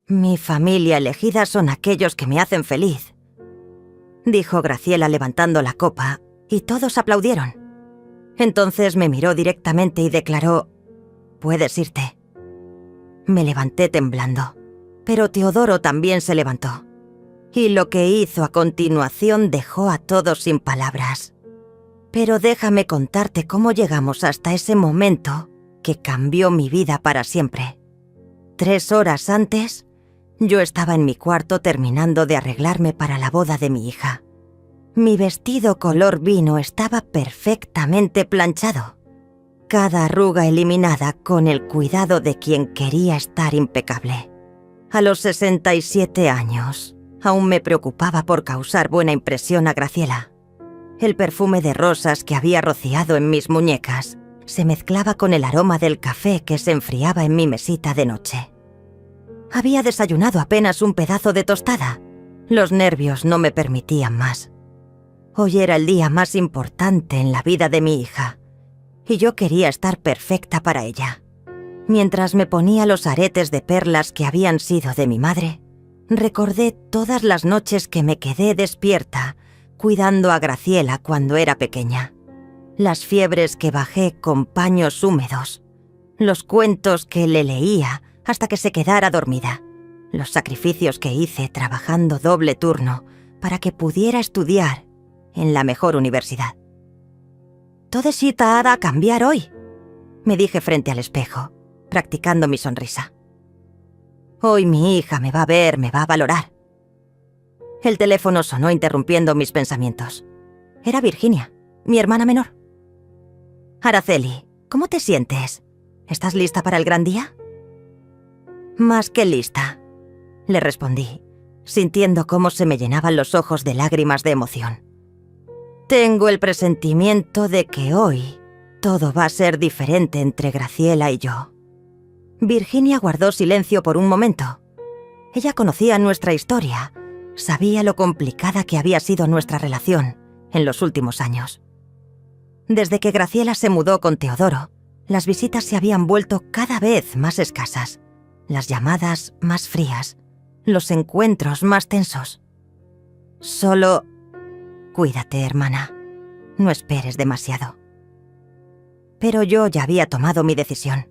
Mi familia elegida son aquellos que me hacen feliz, dijo Graciela levantando la copa, y todos aplaudieron. Entonces me miró directamente y declaró: «Puedes irte». Me levanté temblando, pero Teodoro también se levantó. Y lo que hizo a continuación dejó a todos sin palabras. Pero déjame contarte cómo llegamos hasta ese momento que cambió mi vida para siempre. 3 horas antes, yo estaba en mi cuarto terminando de arreglarme para la boda de mi hija. Mi vestido color vino estaba perfectamente planchado, cada arruga eliminada con el cuidado de quien quería estar impecable. A los 67 años, aún me preocupaba por causar buena impresión a Graciela. El perfume de rosas que había rociado en mis muñecas se mezclaba con el aroma del café que se enfriaba en mi mesita de noche. Había desayunado apenas un pedazo de tostada. Los nervios no me permitían más. Hoy era el día más importante en la vida de mi hija, y yo quería estar perfecta para ella. Mientras me ponía los aretes de perlas que habían sido de mi madre, recordé todas las noches que me quedé despierta cuidando a Graciela cuando era pequeña. Las fiebres que bajé con paños húmedos, los cuentos que le leía hasta que se quedara dormida, los sacrificios que hice trabajando doble turno para que pudiera estudiar en la mejor universidad. «Todo ha de cambiar hoy», me dije frente al espejo, practicando mi sonrisa. «Hoy mi hija me va a ver, me va a valorar». El teléfono sonó interrumpiendo mis pensamientos. Era Virginia, mi hermana menor. «Araceli, ¿cómo te sientes? ¿Estás lista para el gran día?» «Más que lista», le respondí, sintiendo cómo se me llenaban los ojos de lágrimas de emoción. «Tengo el presentimiento de que hoy todo va a ser diferente entre Graciela y yo». Virginia guardó silencio por un momento. Ella conocía nuestra historia, sabía lo complicada que había sido nuestra relación en los últimos años. Desde que Graciela se mudó con Teodoro, las visitas se habían vuelto cada vez más escasas, las llamadas más frías, los encuentros más tensos. Solo... «Cuídate, hermana. No esperes demasiado». Pero yo ya había tomado mi decisión.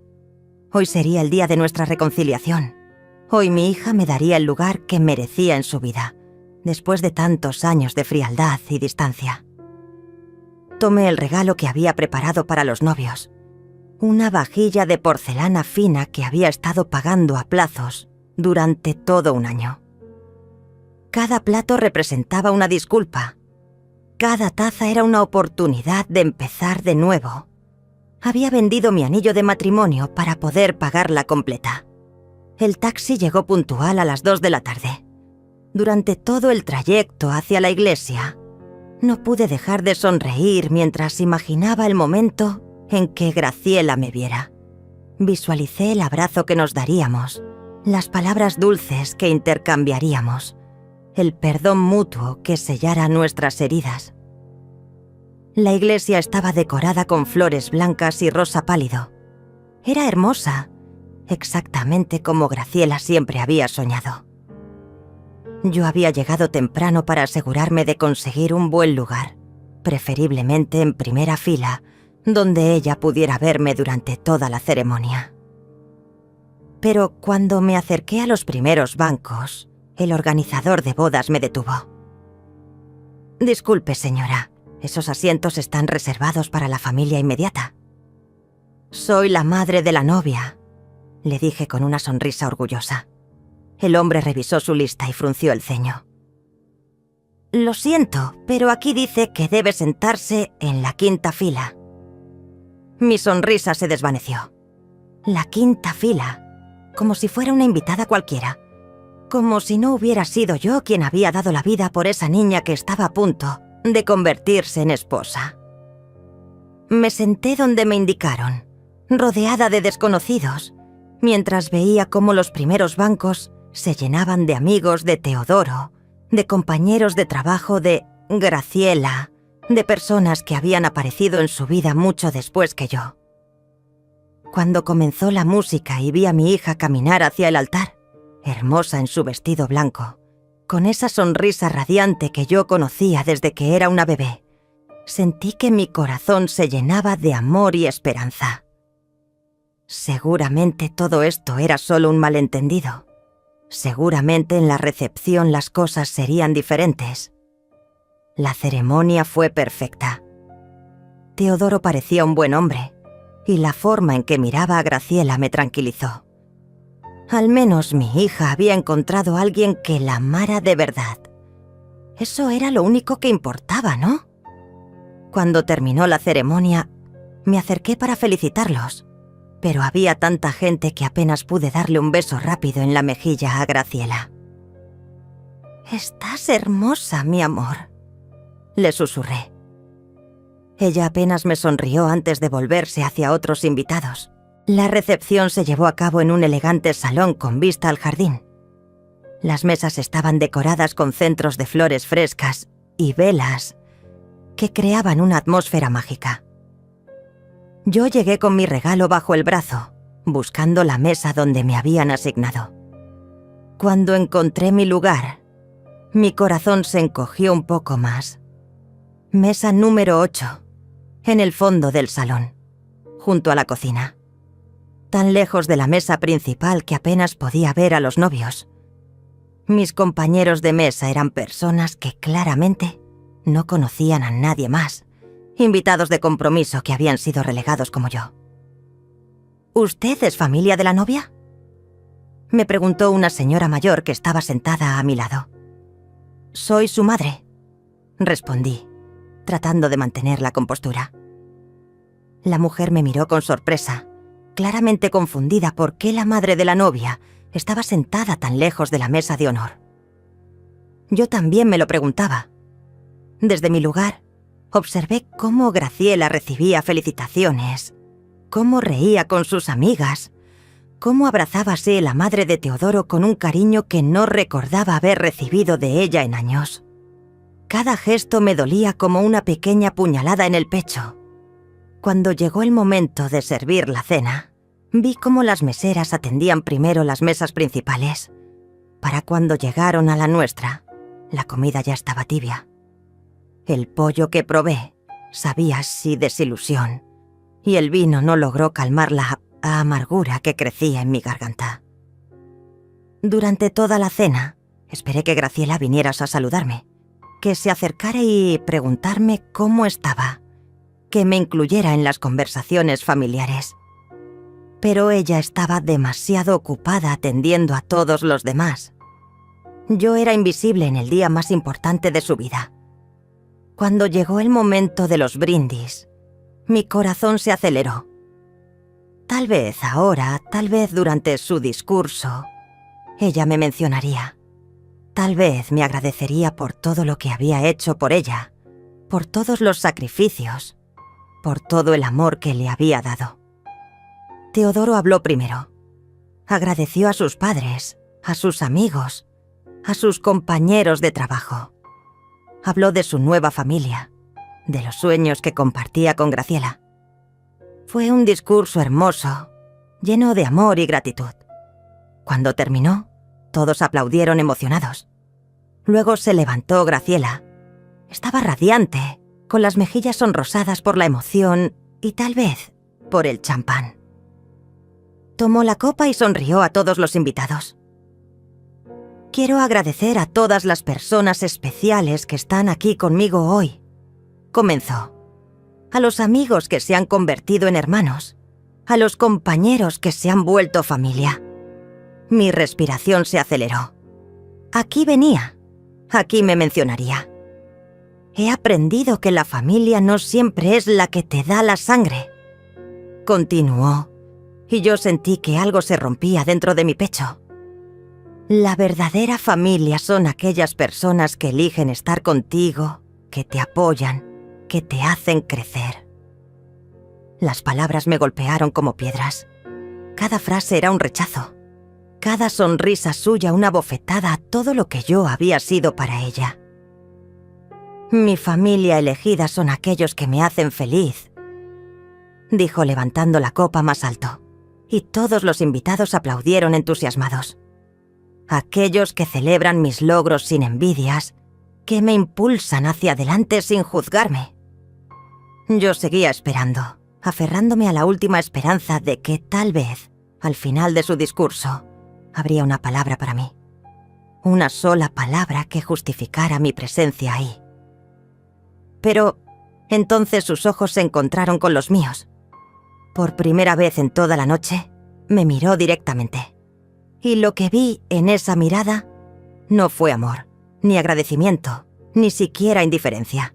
Hoy sería el día de nuestra reconciliación. Hoy mi hija me daría el lugar que merecía en su vida, después de tantos años de frialdad y distancia. Tomé el regalo que había preparado para los novios, una vajilla de porcelana fina que había estado pagando a plazos durante todo un año. Cada plato representaba una disculpa. Cada taza era una oportunidad de empezar de nuevo. Había vendido mi anillo de matrimonio para poder pagarla completa. El taxi llegó puntual a las 2 de la tarde. Durante todo el trayecto hacia la iglesia, no pude dejar de sonreír mientras imaginaba el momento en que Graciela me viera. Visualicé el abrazo que nos daríamos, las palabras dulces que intercambiaríamos, el perdón mutuo que sellara nuestras heridas. La iglesia estaba decorada con flores blancas y rosa pálido. Era hermosa, exactamente como Graciela siempre había soñado. Yo había llegado temprano para asegurarme de conseguir un buen lugar, preferiblemente en primera fila, donde ella pudiera verme durante toda la ceremonia. Pero cuando me acerqué a los primeros bancos, el organizador de bodas me detuvo. «Disculpe, señora, esos asientos están reservados para la familia inmediata». «Soy la madre de la novia», le dije con una sonrisa orgullosa. El hombre revisó su lista y frunció el ceño. «Lo siento, pero aquí dice que debe sentarse en la 5ª fila». Mi sonrisa se desvaneció. La 5ª fila, como si fuera una invitada cualquiera. Como si no hubiera sido yo quien había dado la vida por esa niña que estaba a punto de convertirse en esposa. Me senté donde me indicaron, rodeada de desconocidos, mientras veía cómo los primeros bancos se llenaban de amigos de Teodoro, de compañeros de trabajo de Graciela, de personas que habían aparecido en su vida mucho después que yo. Cuando comenzó la música y vi a mi hija caminar hacia el altar, hermosa en su vestido blanco, con esa sonrisa radiante que yo conocía desde que era una bebé, sentí que mi corazón se llenaba de amor y esperanza. Seguramente todo esto era solo un malentendido. Seguramente en la recepción las cosas serían diferentes. La ceremonia fue perfecta. Teodoro parecía un buen hombre, y la forma en que miraba a Graciela me tranquilizó. Al menos mi hija había encontrado a alguien que la amara de verdad. Eso era lo único que importaba, ¿no? Cuando terminó la ceremonia, me acerqué para felicitarlos, pero había tanta gente que apenas pude darle un beso rápido en la mejilla a Graciela. «Estás hermosa, mi amor», le susurré. Ella apenas me sonrió antes de volverse hacia otros invitados. La recepción se llevó a cabo en un elegante salón con vista al jardín. Las mesas estaban decoradas con centros de flores frescas y velas que creaban una atmósfera mágica. Yo llegué con mi regalo bajo el brazo, buscando la mesa donde me habían asignado. Cuando encontré mi lugar, mi corazón se encogió un poco más. Mesa número 8, en el fondo del salón, junto a la cocina. Tan lejos de la mesa principal que apenas podía ver a los novios. Mis compañeros de mesa eran personas que claramente no conocían a nadie más, invitados de compromiso que habían sido relegados como yo. ¿Usted es familia de la novia?, me preguntó una señora mayor que estaba sentada a mi lado. «Soy su madre», respondí, tratando de mantener la compostura. La mujer me miró con sorpresa, claramente confundida por qué la madre de la novia estaba sentada tan lejos de la mesa de honor. Yo también me lo preguntaba. Desde mi lugar, observé cómo Graciela recibía felicitaciones, cómo reía con sus amigas, cómo abrazábase la madre de Teodoro con un cariño que no recordaba haber recibido de ella en años. Cada gesto me dolía como una pequeña puñalada en el pecho. Cuando llegó el momento de servir la cena, vi cómo las meseras atendían primero las mesas principales. Para cuando llegaron a la nuestra, la comida ya estaba tibia. El pollo que probé sabía así desilusión, y el vino no logró calmar la amargura que crecía en mi garganta. Durante toda la cena, esperé que Graciela viniera a saludarme, que se acercara y preguntarme cómo estaba, que me incluyera en las conversaciones familiares. Pero ella estaba demasiado ocupada atendiendo a todos los demás. Yo era invisible en el día más importante de su vida. Cuando llegó el momento de los brindis, mi corazón se aceleró. Tal vez ahora, tal vez durante su discurso, ella me mencionaría. Tal vez me agradecería por todo lo que había hecho por ella, por todos los sacrificios, por todo el amor que le había dado. Teodoro habló primero. Agradeció a sus padres, a sus amigos, a sus compañeros de trabajo. Habló de su nueva familia, de los sueños que compartía con Graciela. Fue un discurso hermoso, lleno de amor y gratitud. Cuando terminó, todos aplaudieron emocionados. Luego se levantó Graciela. Estaba radiante, con las mejillas sonrosadas por la emoción y tal vez por el champán. Tomó la copa y sonrió a todos los invitados. «Quiero agradecer a todas las personas especiales que están aquí conmigo hoy», comenzó. «A los amigos que se han convertido en hermanos, a los compañeros que se han vuelto familia». Mi respiración se aceleró. Aquí venía, aquí me mencionaría. He aprendido que la familia no siempre es la que te da la sangre. Continuó, y yo sentí que algo se rompía dentro de mi pecho. La verdadera familia son aquellas personas que eligen estar contigo, que te apoyan, que te hacen crecer. Las palabras me golpearon como piedras. Cada frase era un rechazo. Cada sonrisa suya una bofetada a todo lo que yo había sido para ella. «Mi familia elegida son aquellos que me hacen feliz», dijo levantando la copa más alto, y todos los invitados aplaudieron entusiasmados. aquellos que celebran mis logros sin envidias, que me impulsan hacia adelante sin juzgarme. Yo seguía esperando, aferrándome a la última esperanza de que tal vez, al final de su discurso, habría una palabra para mí. Una sola palabra que justificara mi presencia ahí. Pero entonces sus ojos se encontraron con los míos. Por primera vez en toda la noche, me miró directamente. Y lo que vi en esa mirada no fue amor, ni agradecimiento, ni siquiera indiferencia.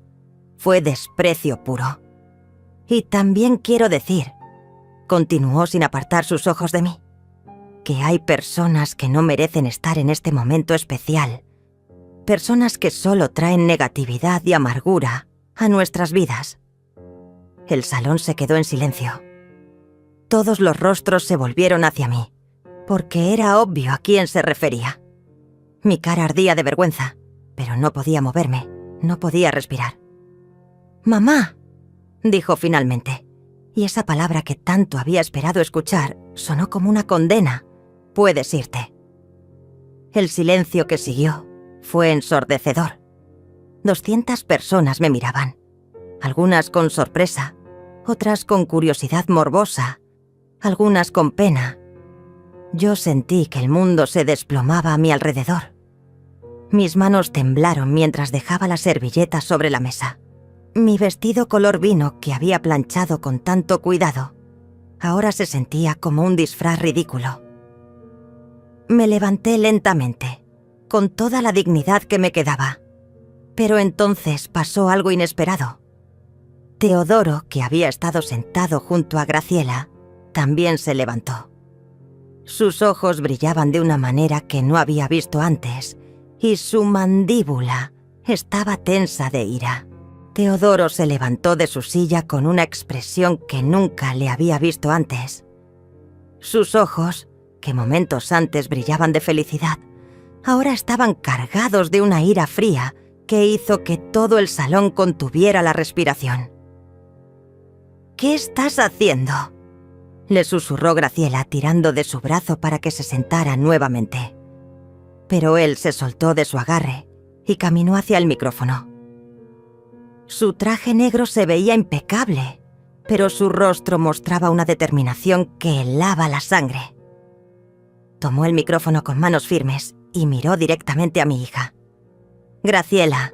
Fue desprecio puro. Y también quiero decir, continuó sin apartar sus ojos de mí, que hay personas que no merecen estar en este momento especial. Personas que solo traen negatividad y amargura a nuestras vidas. El salón se quedó en silencio. Todos los rostros se volvieron hacia mí, porque era obvio a quién se refería. Mi cara ardía de vergüenza, pero no podía moverme, no podía respirar. «Mamá», dijo finalmente, y esa palabra que tanto había esperado escuchar sonó como una condena. «Puedes irte». El silencio que siguió fue ensordecedor. 200 personas me miraban, algunas con sorpresa, otras con curiosidad morbosa, algunas con pena. Yo sentí que el mundo se desplomaba a mi alrededor. Mis manos temblaron mientras dejaba la servilleta sobre la mesa. Mi vestido color vino que había planchado con tanto cuidado, ahora se sentía como un disfraz ridículo. Me levanté lentamente, con toda la dignidad que me quedaba. Pero entonces pasó algo inesperado. Teodoro, que había estado sentado junto a Graciela, también se levantó. Sus ojos brillaban de una manera que no había visto antes, y su mandíbula estaba tensa de ira. Teodoro se levantó de su silla con una expresión que nunca le había visto antes. Sus ojos, que momentos antes brillaban de felicidad, ahora estaban cargados de una ira fría que hizo que todo el salón contuviera la respiración. «¿Qué estás haciendo?», le susurró Graciela tirando de su brazo para que se sentara nuevamente. Pero él se soltó de su agarre y caminó hacia el micrófono. Su traje negro se veía impecable, pero su rostro mostraba una determinación que helaba la sangre. Tomó el micrófono con manos firmes y miró directamente a mi hija. «Graciela,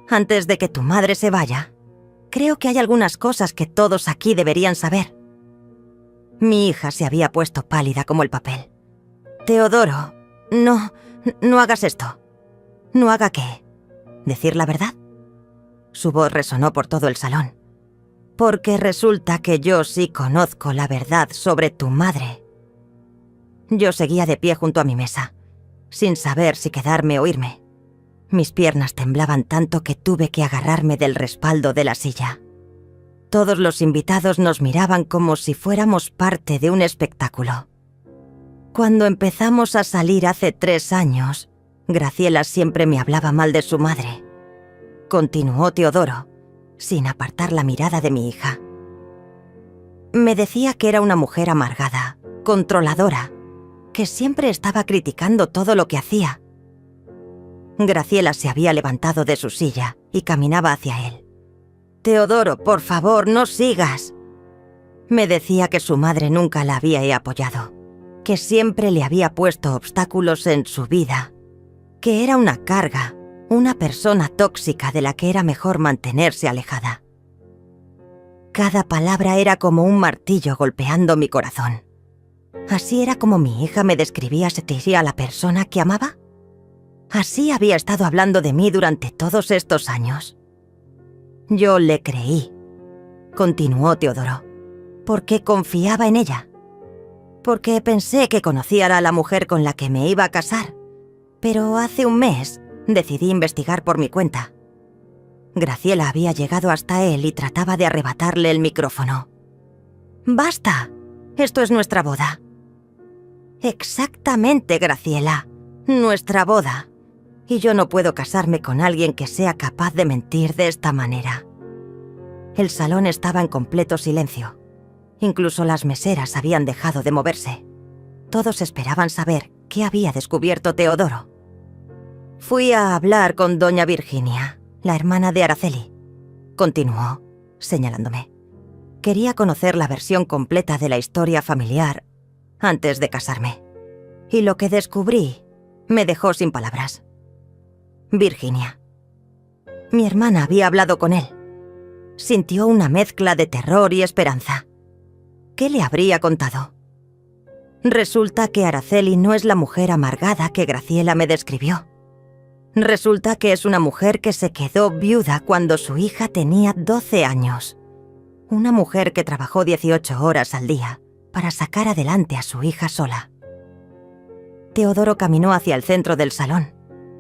antes de que tu madre se vaya, creo que hay algunas cosas que todos aquí deberían saber». Mi hija se había puesto pálida como el papel. «Teodoro, no hagas esto». «¿No haga qué? ¿Decir la verdad?». Su voz resonó por todo el salón. «Porque resulta que yo sí conozco la verdad sobre tu madre». Yo seguía de pie junto a mi mesa, sin saber si quedarme o irme. Mis piernas temblaban tanto que tuve que agarrarme del respaldo de la silla. Todos los invitados nos miraban como si fuéramos parte de un espectáculo. Cuando empezamos a salir hace 3 años, Graciela siempre me hablaba mal de su madre. Continuó Teodoro, sin apartar la mirada de mi hija. Me decía que era una mujer amargada, controladora, que siempre estaba criticando todo lo que hacía. Graciela se había levantado de su silla y caminaba hacia él. «Teodoro, por favor, no sigas». Me decía que su madre nunca la había apoyado, que siempre le había puesto obstáculos en su vida, que era una carga, una persona tóxica de la que era mejor mantenerse alejada. Cada palabra era como un martillo golpeando mi corazón. ¿Así era como mi hija me describía a la persona que amaba? ¿Así había estado hablando de mí durante todos estos años? Yo le creí, continuó Teodoro, porque confiaba en ella. Porque pensé que conocía a la mujer con la que me iba a casar. Pero hace un mes decidí investigar por mi cuenta. Graciela había llegado hasta él y trataba de arrebatarle el micrófono. «¡Basta! Esto es nuestra boda». «Exactamente, Graciela. Nuestra boda. Y yo no puedo casarme con alguien que sea capaz de mentir de esta manera». El salón estaba en completo silencio. Incluso las meseras habían dejado de moverse. Todos esperaban saber ¿Qué había descubierto Teodoro? Fui a hablar con doña Virginia, la hermana de Araceli. Continuó, señalándome. Quería conocer la versión completa de la historia familiar antes de casarme. Y lo que descubrí me dejó sin palabras. Virginia. Mi hermana había hablado con él. Sintió una mezcla de terror y esperanza. ¿Qué le habría contado? Resulta que Araceli no es la mujer amargada que Graciela me describió. Resulta que es una mujer que se quedó viuda cuando su hija tenía 12 años. Una mujer que trabajó 18 horas al día para sacar adelante a su hija sola. Teodoro caminó hacia el centro del salón,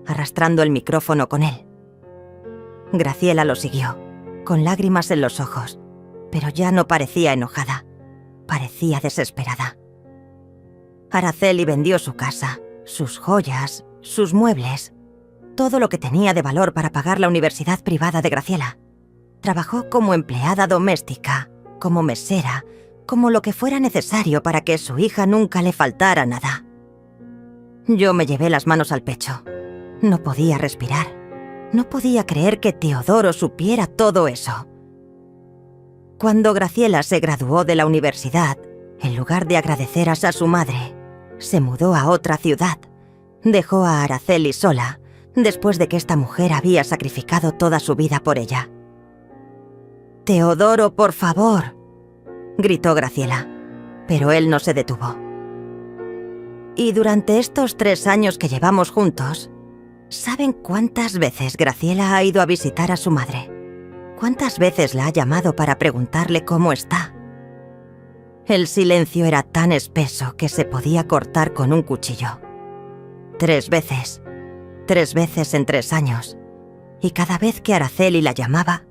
arrastrando el micrófono con él. Graciela lo siguió, con lágrimas en los ojos, pero ya no parecía enojada, parecía desesperada. Araceli vendió su casa, sus joyas, sus muebles, todo lo que tenía de valor para pagar la universidad privada de Graciela. Trabajó como empleada doméstica, como mesera, como lo que fuera necesario para que su hija nunca le faltara nada. Yo me llevé las manos al pecho. No podía respirar. No podía creer que Teodoro supiera todo eso. Cuando Graciela se graduó de la universidad, en lugar de agradecer a su madre, se mudó a otra ciudad. Dejó a Araceli sola, después de que esta mujer había sacrificado toda su vida por ella. «Teodoro, por favor», gritó Graciela, pero él no se detuvo. Y durante estos 3 años que llevamos juntos, ¿saben cuántas veces Graciela ha ido a visitar a su madre? ¿Cuántas veces la ha llamado para preguntarle cómo está? El silencio era tan espeso que se podía cortar con un cuchillo. 3 veces. 3 veces en 3 años. Y cada vez que Araceli la llamaba,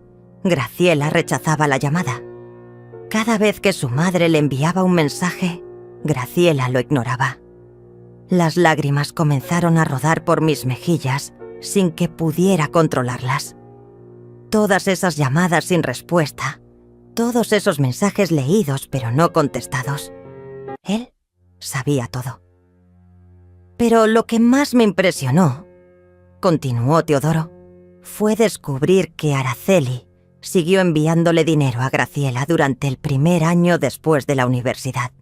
Graciela rechazaba la llamada. Cada vez que su madre le enviaba un mensaje, Graciela lo ignoraba. Las lágrimas comenzaron a rodar por mis mejillas sin que pudiera controlarlas. Todas esas llamadas sin respuesta, todos esos mensajes leídos pero no contestados. Él sabía todo. Pero lo que más me impresionó, continuó Teodoro, fue descubrir que Araceli siguió enviándole dinero a Graciela durante el primer año después de la universidad.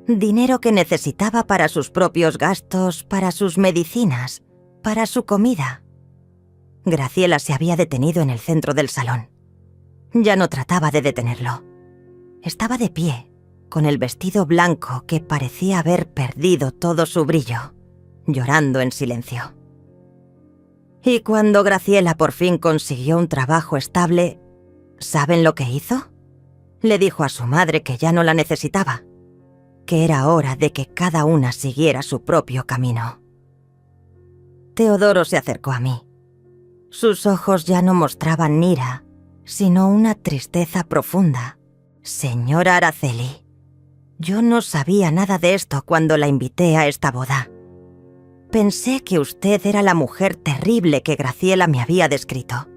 Dinero que necesitaba para sus propios gastos, para sus medicinas, para su comida. Graciela se había detenido en el centro del salón. Ya no trataba de detenerlo. Estaba de pie, con el vestido blanco que parecía haber perdido todo su brillo, llorando en silencio. Y cuando Graciela por fin consiguió un trabajo estable, ¿saben lo que hizo? Le dijo a su madre que ya no la necesitaba, que era hora de que cada una siguiera su propio camino. Teodoro se acercó a mí. Sus ojos ya no mostraban ira, sino una tristeza profunda. Señora Araceli, yo no sabía nada de esto cuando la invité a esta boda. Pensé que usted era la mujer terrible que Graciela me había descrito.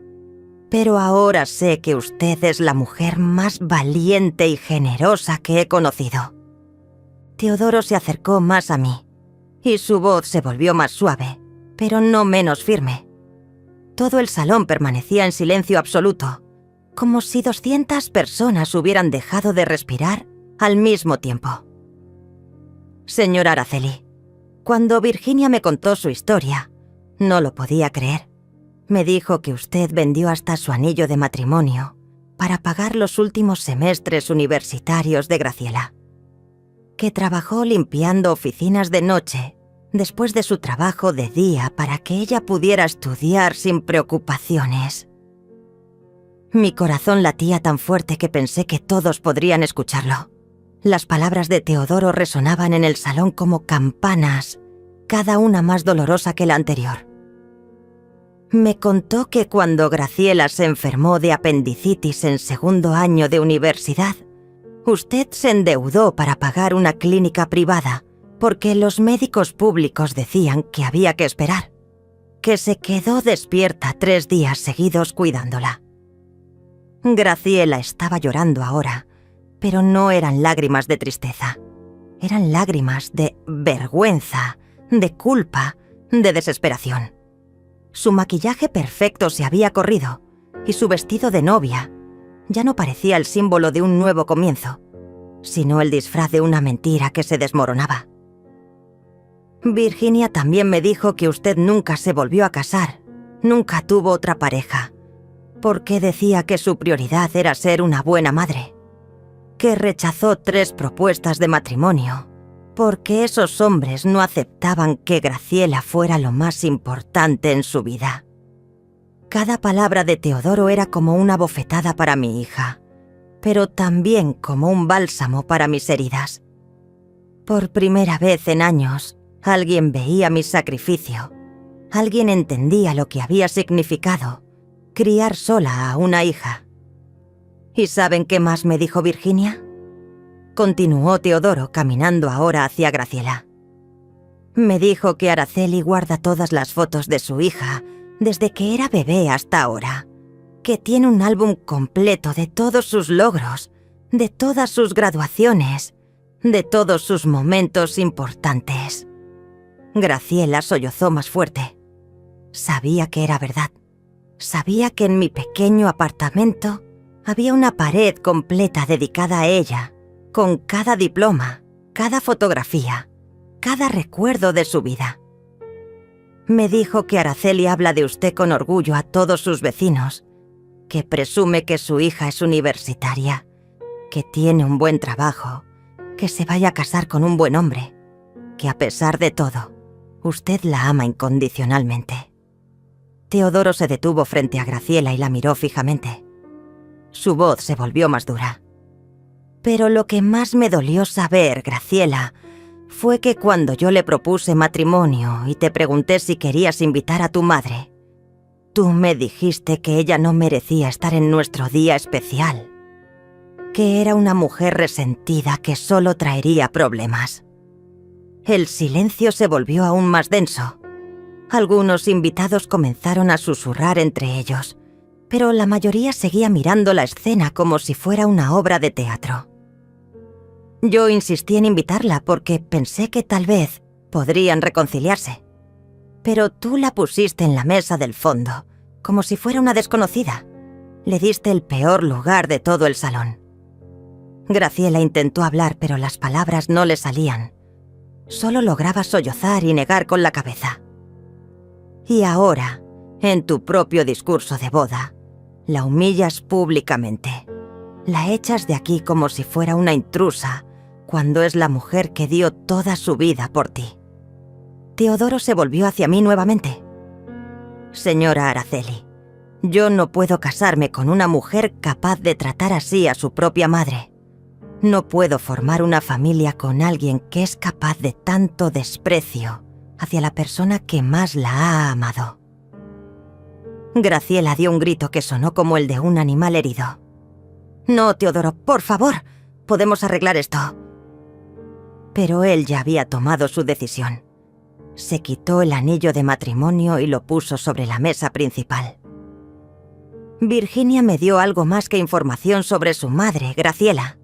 Pero ahora sé que usted es la mujer más valiente y generosa que he conocido. Teodoro se acercó más a mí, y su voz se volvió más suave, pero no menos firme. Todo el salón permanecía en silencio absoluto, como si 200 personas hubieran dejado de respirar al mismo tiempo. Señora Araceli, cuando Virginia me contó su historia, no lo podía creer. Me dijo que usted vendió hasta su anillo de matrimonio para pagar los últimos semestres universitarios de Graciela. Que trabajó limpiando oficinas de noche después de su trabajo de día para que ella pudiera estudiar sin preocupaciones. Mi corazón latía tan fuerte que pensé que todos podrían escucharlo. Las palabras de Teodoro resonaban en el salón como campanas, cada una más dolorosa que la anterior. Me contó que cuando Graciela se enfermó de apendicitis en 2º año de universidad, usted se endeudó para pagar una clínica privada porque los médicos públicos decían que había que esperar, que se quedó despierta 3 días seguidos cuidándola. Graciela estaba llorando ahora, pero no eran lágrimas de tristeza, eran lágrimas de vergüenza, de culpa, de desesperación. Su maquillaje perfecto se había corrido y su vestido de novia ya no parecía el símbolo de un nuevo comienzo, sino el disfraz de una mentira que se desmoronaba. Virginia también me dijo que usted nunca se volvió a casar, nunca tuvo otra pareja, porque decía que su prioridad era ser una buena madre, que rechazó 3 propuestas de matrimonio, porque esos hombres no aceptaban que Graciela fuera lo más importante en su vida. Cada palabra de Teodoro era como una bofetada para mi hija, pero también como un bálsamo para mis heridas. Por primera vez en años, alguien veía mi sacrificio, alguien entendía lo que había significado criar sola a una hija. ¿Y saben qué más me dijo Virginia? Continuó Teodoro caminando ahora hacia Graciela. Me dijo que Araceli guarda todas las fotos de su hija desde que era bebé hasta ahora, que tiene un álbum completo de todos sus logros, de todas sus graduaciones, de todos sus momentos importantes. Graciela sollozó más fuerte. Sabía que era verdad. Sabía que en mi pequeño apartamento había una pared completa dedicada a ella, con cada diploma, cada fotografía, cada recuerdo de su vida. Me dijo que Araceli habla de usted con orgullo a todos sus vecinos, que presume que su hija es universitaria, que tiene un buen trabajo, que se vaya a casar con un buen hombre, que a pesar de todo, usted la ama incondicionalmente. Teodoro se detuvo frente a Graciela y la miró fijamente. Su voz se volvió más dura. Pero lo que más me dolió saber, Graciela, fue que cuando yo le propuse matrimonio y te pregunté si querías invitar a tu madre, tú me dijiste que ella no merecía estar en nuestro día especial, que era una mujer resentida que solo traería problemas. El silencio se volvió aún más denso. Algunos invitados comenzaron a susurrar entre ellos, pero la mayoría seguía mirando la escena como si fuera una obra de teatro. Yo insistí en invitarla porque pensé que tal vez podrían reconciliarse. Pero tú la pusiste en la mesa del fondo, como si fuera una desconocida. Le diste el peor lugar de todo el salón. Graciela intentó hablar, pero las palabras no le salían. Solo lograba sollozar y negar con la cabeza. Y ahora, en tu propio discurso de boda, la humillas públicamente. La echas de aquí como si fuera una intrusa, cuando es la mujer que dio toda su vida por ti. Teodoro se volvió hacia mí nuevamente. Señora Araceli, yo no puedo casarme con una mujer capaz de tratar así a su propia madre. No puedo formar una familia con alguien que es capaz de tanto desprecio hacia la persona que más la ha amado. Graciela dio un grito que sonó como el de un animal herido. No, Teodoro, por favor, podemos arreglar esto. Pero él ya había tomado su decisión. Se quitó el anillo de matrimonio y lo puso sobre la mesa principal. Virginia me dio algo más que información sobre su madre, Graciela.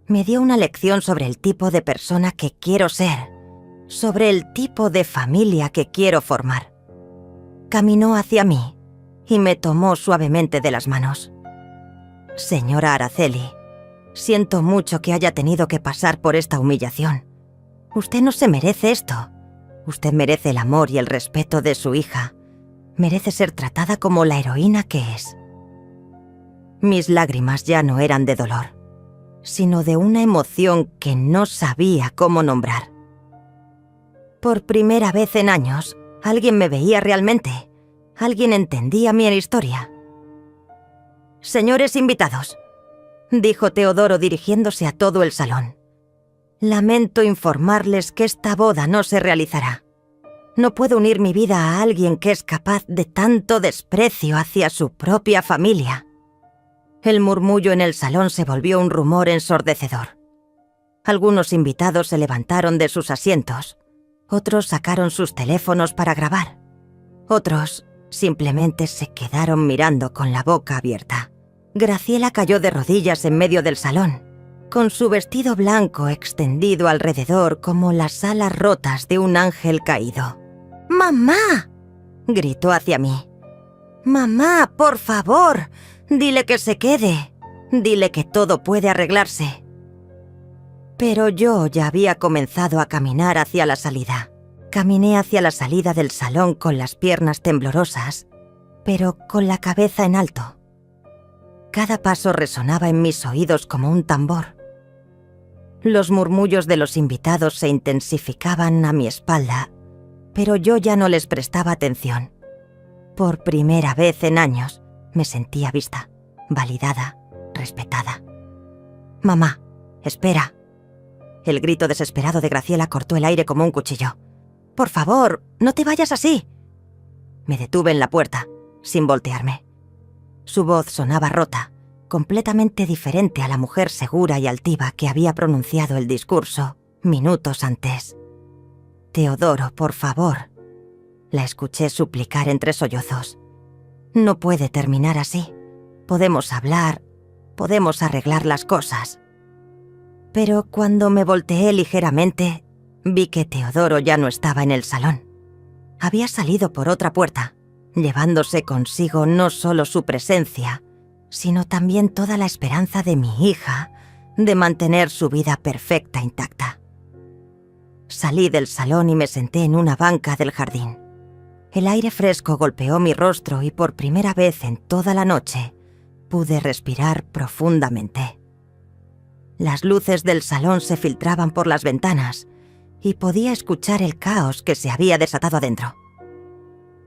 Me dio una lección sobre el tipo de persona que quiero ser, sobre el tipo de familia que quiero formar. Caminó hacia mí y me tomó suavemente de las manos. Señora Araceli, siento mucho que haya tenido que pasar por esta humillación. Usted no se merece esto. Usted merece el amor y el respeto de su hija. Merece ser tratada como la heroína que es. Mis lágrimas ya no eran de dolor, sino de una emoción que no sabía cómo nombrar. Por primera vez en años, alguien me veía realmente. Alguien entendía mi historia. Señores invitados, dijo Teodoro dirigiéndose a todo el salón. Lamento informarles que esta boda no se realizará. No puedo unir mi vida a alguien que es capaz de tanto desprecio hacia su propia familia. El murmullo en el salón se volvió un rumor ensordecedor. Algunos invitados se levantaron de sus asientos. Otros sacaron sus teléfonos para grabar. Otros simplemente se quedaron mirando con la boca abierta. Graciela cayó de rodillas en medio del salón. con su vestido blanco extendido alrededor como las alas rotas de un ángel caído. ¡Mamá!, gritó hacia mí. «Mamá, por favor, dile que se quede. Dile que todo puede arreglarse». Pero yo ya había comenzado a caminar hacia la salida. Caminé hacia la salida del salón con las piernas temblorosas, pero con la cabeza en alto. Cada paso resonaba en mis oídos como un tambor. Los murmullos de los invitados se intensificaban a mi espalda, pero yo ya no les prestaba atención. Por primera vez en años me sentía vista, validada, respetada. «Mamá, espera». El grito desesperado de Graciela cortó el aire como un cuchillo. «Por favor, no te vayas así». Me detuve en la puerta, sin voltearme. Su voz sonaba rota, completamente diferente a la mujer segura y altiva que había pronunciado el discurso minutos antes. «Teodoro, por favor». La escuché suplicar entre sollozos. «No puede terminar así. Podemos hablar, podemos arreglar las cosas». Pero cuando me volteé ligeramente, vi que Teodoro ya no estaba en el salón. Había salido por otra puerta, llevándose consigo no solo su presencia, sino también toda la esperanza de mi hija de mantener su vida perfecta intacta. Salí del salón y me senté en una banca del jardín. El aire fresco golpeó mi rostro y por primera vez en toda la noche pude respirar profundamente. Las luces del salón se filtraban por las ventanas y podía escuchar el caos que se había desatado adentro.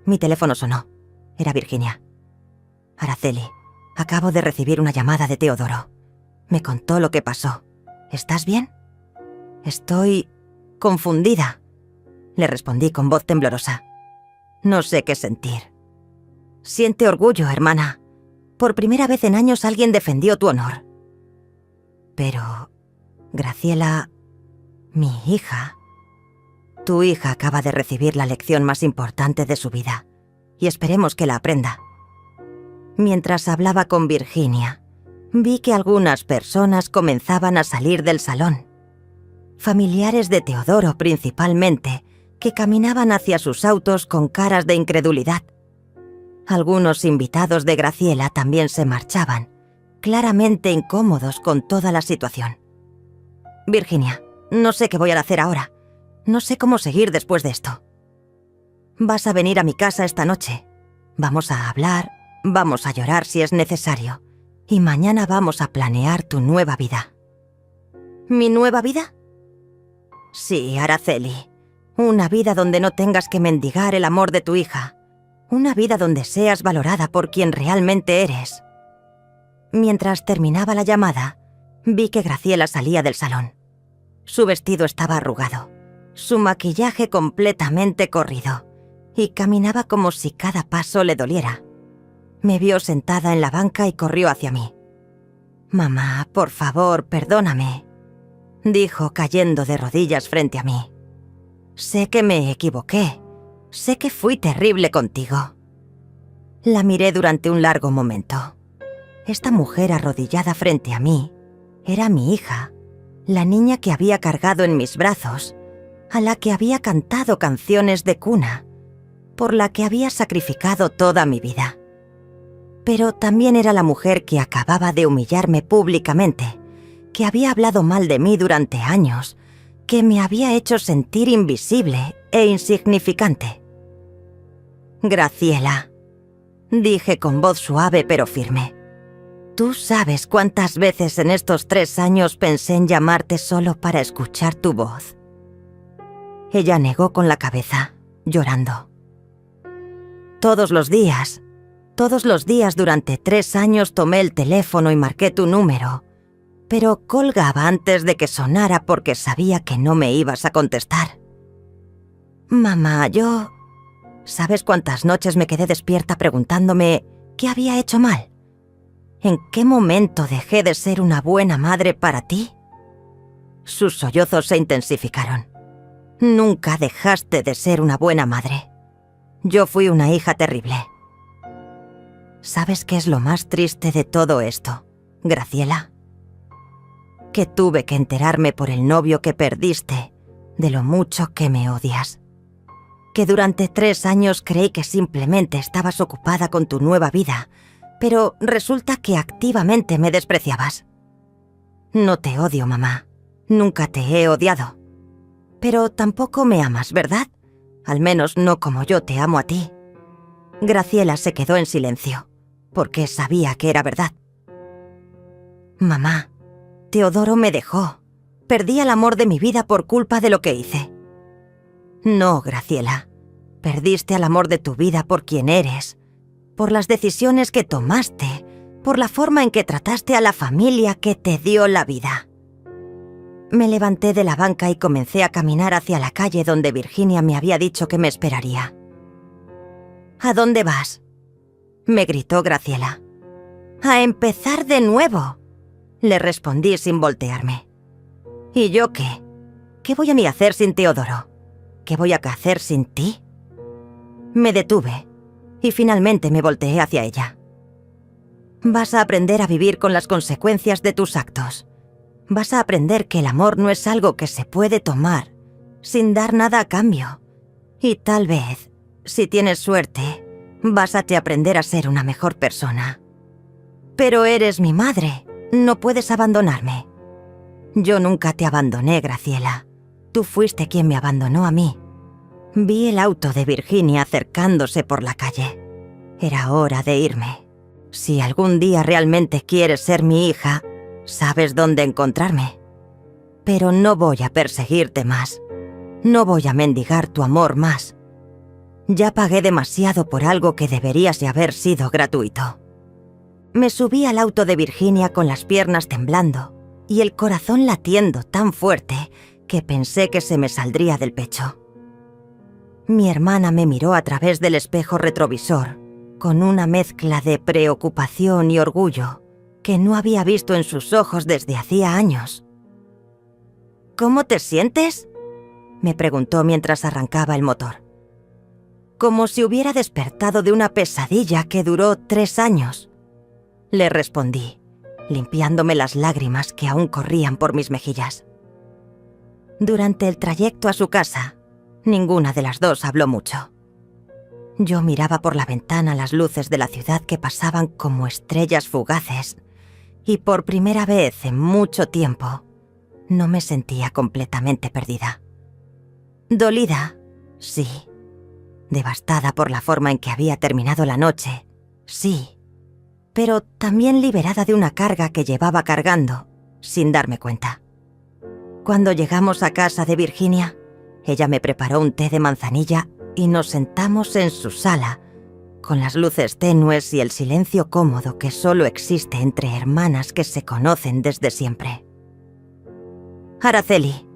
Mi teléfono sonó. Era Virginia. «Araceli, acabo de recibir una llamada de Teodoro. Me contó lo que pasó. ¿Estás bien?» «Estoy confundida», le respondí con voz temblorosa. «No sé qué sentir». «Siente orgullo, hermana. Por primera vez en años alguien defendió tu honor». «Pero, Graciela, mi hija...» «Tu hija acaba de recibir la lección más importante de su vida, y esperemos que la aprenda». Mientras hablaba con Virginia, vi que algunas personas comenzaban a salir del salón. Familiares de Teodoro principalmente, que caminaban hacia sus autos con caras de incredulidad. Algunos invitados de Graciela también se marchaban, claramente incómodos con toda la situación. «Virginia, no sé qué voy a hacer ahora. No sé cómo seguir después de esto. Vas a venir a mi casa esta noche. Vamos a hablar, vamos a llorar si es necesario. Y mañana vamos a planear tu nueva vida». «¿Mi nueva vida?» «Sí, Araceli. Una vida donde no tengas que mendigar el amor de tu hija. Una vida donde seas valorada por quien realmente eres». Mientras terminaba la llamada, vi que Graciela salía del salón. Su vestido estaba arrugado, su maquillaje completamente corrido, y caminaba como si cada paso le doliera. Me vio sentada en la banca y corrió hacia mí. «Mamá, por favor, perdóname», dijo cayendo de rodillas frente a mí. «Sé que me equivoqué. Sé que fui terrible contigo». La miré durante un largo momento. Esta mujer arrodillada frente a mí era mi hija, la niña que había cargado en mis brazos, a la que había cantado canciones de cuna, por la que había sacrificado toda mi vida. Pero también era la mujer que acababa de humillarme públicamente, que había hablado mal de mí durante años, que me había hecho sentir invisible e insignificante. «Graciela», dije con voz suave pero firme, «tú sabes cuántas veces en estos 3 años pensé en llamarte solo para escuchar tu voz». Ella negó con la cabeza, llorando. Todos los días durante 3 años tomé el teléfono y marqué tu número, pero colgaba antes de que sonara porque sabía que no me ibas a contestar. «Mamá, ¿sabes cuántas noches me quedé despierta preguntándome qué había hecho mal? ¿En qué momento dejé de ser una buena madre para ti?» Sus sollozos se intensificaron. «Nunca dejaste de ser una buena madre. Yo fui una hija terrible». ¿Sabes qué es lo más triste de todo esto, Graciela? que tuve que enterarme por el novio que perdiste de lo mucho que me odias. Que durante 3 años creí que simplemente estabas ocupada con tu nueva vida, pero resulta que activamente me despreciabas. No te odio, mamá. Nunca te he odiado. Pero tampoco me amas, ¿verdad? Al menos no como yo te amo a ti. Graciela se quedó en silencio, porque sabía que era verdad. Mamá, Teodoro me dejó. Perdí el amor de mi vida por culpa de lo que hice. No, Graciela. Perdiste al amor de tu vida por quien eres, por las decisiones que tomaste, por la forma en que trataste a la familia que te dio la vida. Me levanté de la banca y comencé a caminar hacia la calle donde Virginia me había dicho que me esperaría. ¿A dónde vas?, me gritó Graciela. «A empezar de nuevo», le respondí sin voltearme. ¿Y yo qué? ¿Qué voy a mí hacer sin Teodoro? ¿Qué voy a hacer sin ti? Me detuve y finalmente me volteé hacia ella. Vas a aprender a vivir con las consecuencias de tus actos. Vas a aprender que el amor no es algo que se puede tomar sin dar nada a cambio. Y tal vez, si tienes suerte, vas a aprender a ser una mejor persona. Pero eres mi madre, no puedes abandonarme. Yo nunca te abandoné, Graciela. Tú fuiste quien me abandonó a mí. Vi el auto de Virginia acercándose por la calle. Era hora de irme. Si algún día realmente quieres ser mi hija, sabes dónde encontrarme. Pero no voy a perseguirte más. No voy a mendigar tu amor más. Ya pagué demasiado por algo que deberías de haber sido gratuito. Me subí al auto de Virginia con las piernas temblando y el corazón latiendo tan fuerte que pensé que se me saldría del pecho. Mi hermana me miró a través del espejo retrovisor, con una mezcla de preocupación y orgullo que no había visto en sus ojos desde hacía años. ¿Cómo te sientes?, me preguntó mientras arrancaba el motor. Como si hubiera despertado de una pesadilla que duró 3 años, le respondí, limpiándome las lágrimas que aún corrían por mis mejillas. Durante el trayecto a su casa, ninguna de las dos habló mucho. Yo miraba por la ventana las luces de la ciudad que pasaban como estrellas fugaces y por primera vez en mucho tiempo no me sentía completamente perdida. Dolida, sí. Devastada por la forma en que había terminado la noche, sí. Pero también liberada de una carga que llevaba cargando, sin darme cuenta. Cuando llegamos a casa de Virginia, ella me preparó un té de manzanilla y nos sentamos en su sala, con las luces tenues y el silencio cómodo que solo existe entre hermanas que se conocen desde siempre. «Araceli,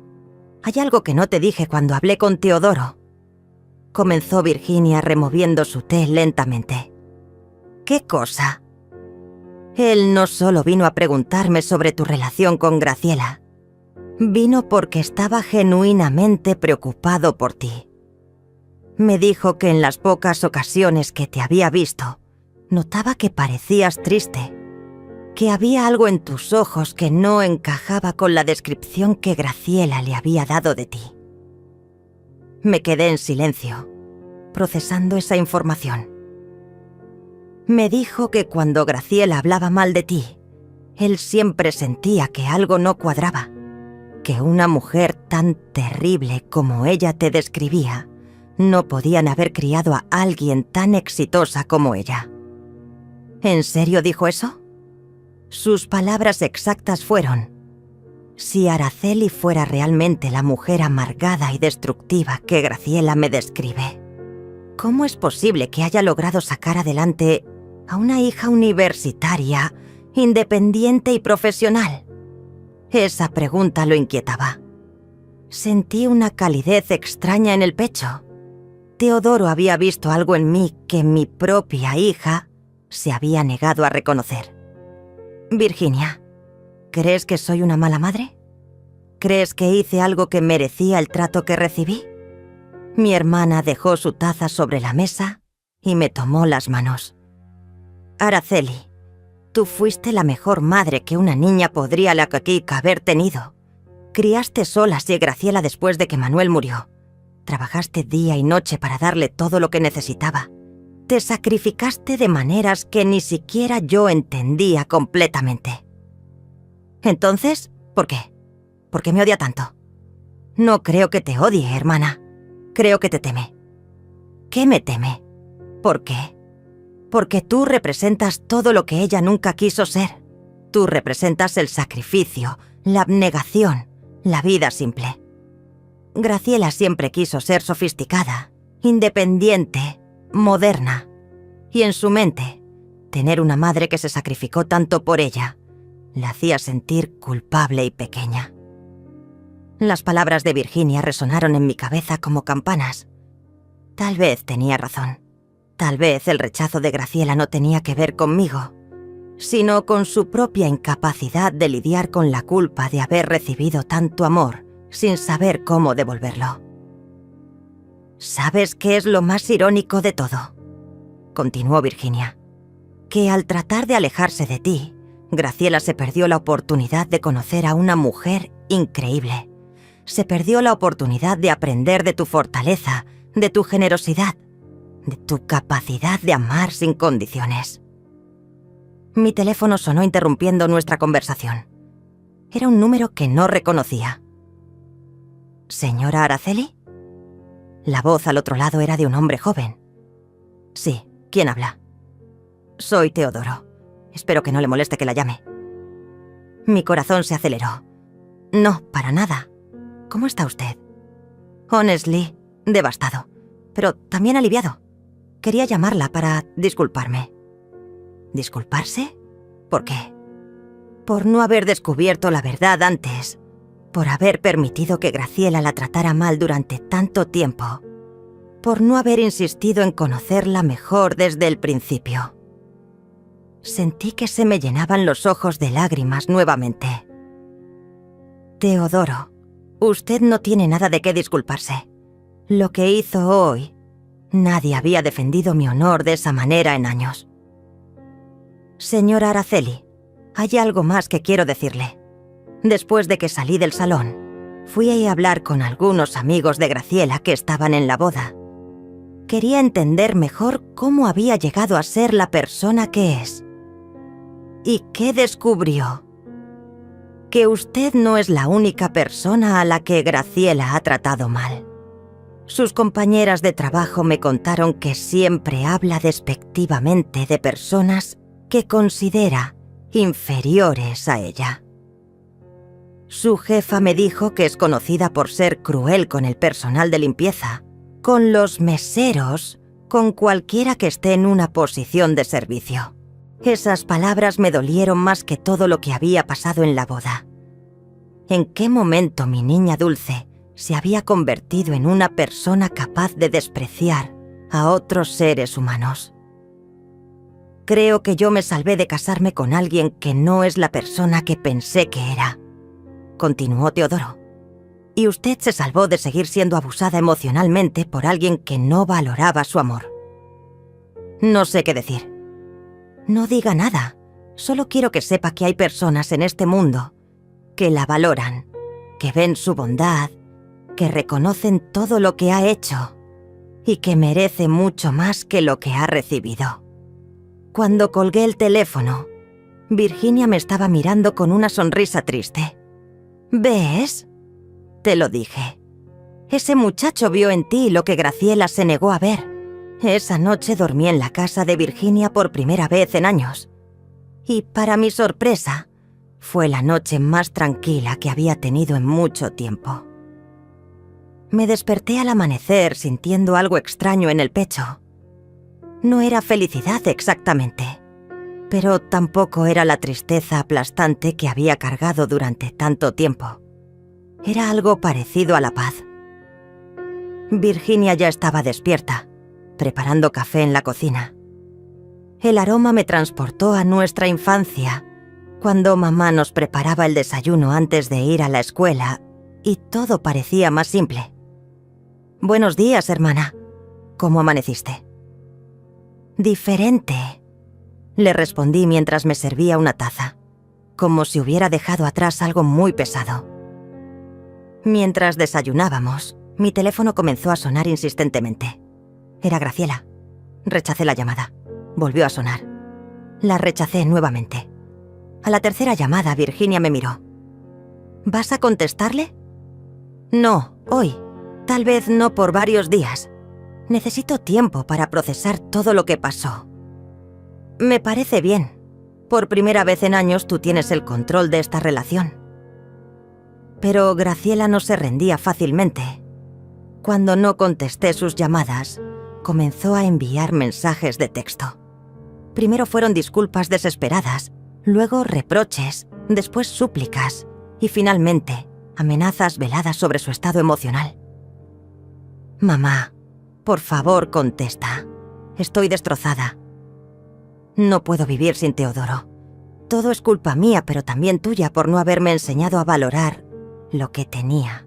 hay algo que no te dije cuando hablé con Teodoro», comenzó Virginia removiendo su té lentamente. «¿Qué cosa?» «Él no solo vino a preguntarme sobre tu relación con Graciela. Vino porque estaba genuinamente preocupado por ti. Me dijo que en las pocas ocasiones que te había visto, notaba que parecías triste, que había algo en tus ojos que no encajaba con la descripción que Graciela le había dado de ti». Me quedé en silencio, procesando esa información. Me dijo que cuando Graciela hablaba mal de ti, él siempre sentía que algo no cuadraba, que una mujer tan terrible como ella te describía no podían haber criado a alguien tan exitosa como ella. ¿En serio dijo eso? Sus palabras exactas fueron: si Araceli fuera realmente la mujer amargada y destructiva que Graciela me describe, ¿cómo es posible que haya logrado sacar adelante a una hija universitaria, independiente y profesional? Esa pregunta lo inquietaba. Sentí una calidez extraña en el pecho. Teodoro había visto algo en mí que mi propia hija se había negado a reconocer. Virginia, ¿crees que soy una mala madre? ¿Crees que hice algo que merecía el trato que recibí? Mi hermana dejó su taza sobre la mesa y me tomó las manos. Araceli, Tú fuiste la mejor madre que una niña podría haber tenido. Criaste sola a Graciela después de que Manuel murió. Trabajaste día y noche para darle todo lo que necesitaba. Te sacrificaste de maneras que ni siquiera yo entendía completamente. Entonces, ¿por qué? ¿Por qué me odia tanto? No creo que te odie, hermana. Creo que te teme. ¿Qué me teme? ¿Por qué? Porque tú representas todo lo que ella nunca quiso ser. Tú representas el sacrificio, la abnegación, la vida simple. Graciela siempre quiso ser sofisticada, independiente, moderna. Y en su mente, tener una madre que se sacrificó tanto por ella, la hacía sentir culpable y pequeña. Las palabras de Virginia resonaron en mi cabeza como campanas. Tal vez tenía razón. Tal vez el rechazo de Graciela no tenía que ver conmigo, sino con su propia incapacidad de lidiar con la culpa de haber recibido tanto amor sin saber cómo devolverlo. ¿Sabes qué es lo más irónico de todo?, continuó Virginia. Que al tratar de alejarse de ti, Graciela se perdió la oportunidad de conocer a una mujer increíble. Se perdió la oportunidad de aprender de tu fortaleza, de tu generosidad, de tu capacidad de amar sin condiciones. Mi teléfono sonó interrumpiendo nuestra conversación. Era un número que no reconocía. ¿Señora Araceli? La voz al otro lado era de un hombre joven. Sí, ¿quién habla? Soy Teodoro. Espero que no le moleste que la llame. Mi corazón se aceleró. No, para nada. ¿Cómo está usted? Honestly, devastado, pero también aliviado. Quería llamarla para disculparme. ¿Disculparse? ¿Por qué? Por no haber descubierto la verdad antes. Por haber permitido que Graciela la tratara mal durante tanto tiempo. Por no haber insistido en conocerla mejor desde el principio. Sentí que se me llenaban los ojos de lágrimas nuevamente. Teodoro, usted no tiene nada de qué disculparse. Lo que hizo hoy, nadie había defendido mi honor de esa manera en años. Señora Araceli, hay algo más que quiero decirle. Después de que salí del salón, fui a hablar con algunos amigos de Graciela que estaban en la boda. Quería entender mejor cómo había llegado a ser la persona que es. ¿Y qué descubrió? Que usted no es la única persona a la que Graciela ha tratado mal. Sus compañeras de trabajo me contaron que siempre habla despectivamente de personas que considera inferiores a ella. Su jefa me dijo que es conocida por ser cruel con el personal de limpieza, con los meseros, con cualquiera que esté en una posición de servicio. Esas palabras me dolieron más que todo lo que había pasado en la boda. ¿En qué momento mi niña dulce se había convertido en una persona capaz de despreciar a otros seres humanos? Creo que yo me salvé de casarme con alguien que no es la persona que pensé que era, continuó Teodoro. Y usted se salvó de seguir siendo abusada emocionalmente por alguien que no valoraba su amor. No sé qué decir. No diga nada. Solo quiero que sepa que hay personas en este mundo que la valoran, que ven su bondad, que reconocen todo lo que ha hecho y que merece mucho más que lo que ha recibido. Cuando colgué el teléfono, Virginia me estaba mirando con una sonrisa triste. ¿Ves? Te lo dije. Ese muchacho vio en ti lo que Graciela se negó a ver. Esa noche dormí en la casa de Virginia por primera vez en años. Y para mi sorpresa, fue la noche más tranquila que había tenido en mucho tiempo. Me desperté al amanecer sintiendo algo extraño en el pecho. No era felicidad exactamente, pero tampoco era la tristeza aplastante que había cargado durante tanto tiempo. Era algo parecido a la paz. Virginia ya estaba despierta, preparando café en la cocina. El aroma me transportó a nuestra infancia, cuando mamá nos preparaba el desayuno antes de ir a la escuela y todo parecía más simple. «Buenos días, hermana. ¿Cómo amaneciste?» «Diferente», Le respondí mientras me servía una taza, como si hubiera dejado atrás algo muy pesado. Mientras desayunábamos, mi teléfono comenzó a sonar insistentemente. Era Graciela. Rechacé la llamada. Volvió a sonar. La rechacé nuevamente. A la tercera llamada, Virginia me miró. ¿Vas a contestarle? No, hoy. Tal vez no por varios días. Necesito tiempo para procesar todo lo que pasó. Me parece bien. Por primera vez en años tú tienes el control de esta relación. Pero Graciela no se rendía fácilmente. Cuando no contesté sus llamadas, comenzó a enviar mensajes de texto. Primero fueron disculpas desesperadas, luego reproches, después súplicas y finalmente amenazas veladas sobre su estado emocional. Mamá, por favor, contesta. Estoy destrozada. No puedo vivir sin Teodoro. Todo es culpa mía, pero también tuya por no haberme enseñado a valorar lo que tenía.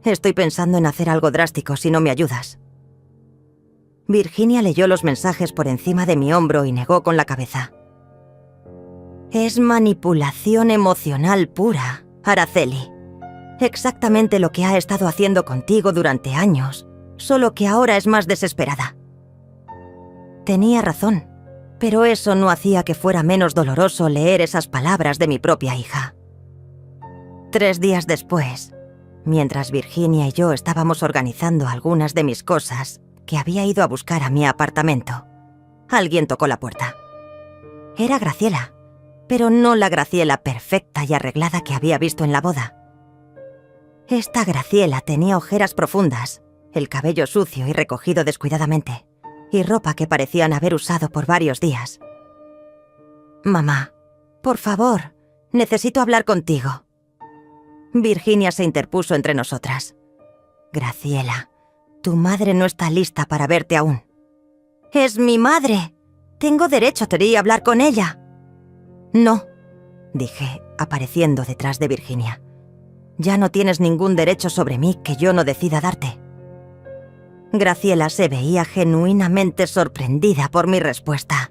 Estoy pensando en hacer algo drástico si no me ayudas. Virginia leyó los mensajes por encima de mi hombro y negó con la cabeza. Es manipulación emocional pura, Araceli. Exactamente lo que ha estado haciendo contigo durante años, solo que ahora es más desesperada. Tenía razón, pero eso no hacía que fuera menos doloroso leer esas palabras de mi propia hija. 3 días después, mientras Virginia y yo estábamos organizando algunas de mis cosas que había ido a buscar a mi apartamento, alguien tocó la puerta. Era Graciela, pero no la Graciela perfecta y arreglada que había visto en la boda. Esta Graciela tenía ojeras profundas, el cabello sucio y recogido descuidadamente, y ropa que parecían haber usado por varios días. Mamá, por favor, necesito hablar contigo. Virginia se interpuso entre nosotras. Graciela, tu madre no está lista para verte aún. ¡Es mi madre! Tengo derecho a hablar con ella. No, dije, apareciendo detrás de Virginia. Ya no tienes ningún derecho sobre mí que yo no decida darte. Graciela se veía genuinamente sorprendida por mi respuesta.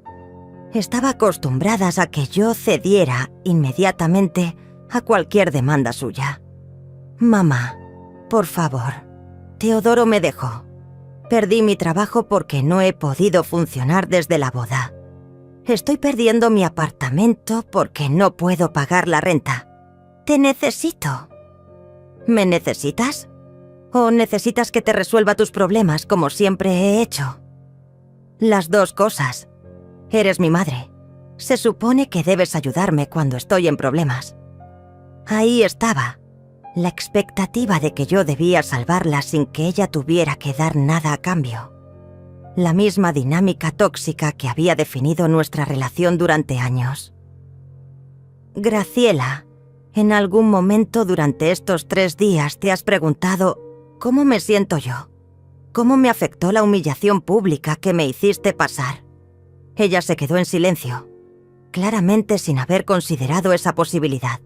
Estaba acostumbrada a que yo cediera inmediatamente a cualquier demanda suya. Mamá, por favor, Teodoro me dejó. Perdí mi trabajo porque no he podido funcionar desde la boda. Estoy perdiendo mi apartamento porque no puedo pagar la renta. Te necesito. ¿Me necesitas? ¿O necesitas que te resuelva tus problemas como siempre he hecho? Las dos cosas. Eres mi madre. Se supone que debes ayudarme cuando estoy en problemas. Ahí estaba, la expectativa de que yo debía salvarla sin que ella tuviera que dar nada a cambio. La misma dinámica tóxica que había definido nuestra relación durante años. Graciela, en algún momento durante estos 3 días te has preguntado ¿cómo me siento yo? ¿Cómo me afectó la humillación pública que me hiciste pasar? Ella se quedó en silencio, claramente sin haber considerado esa posibilidad.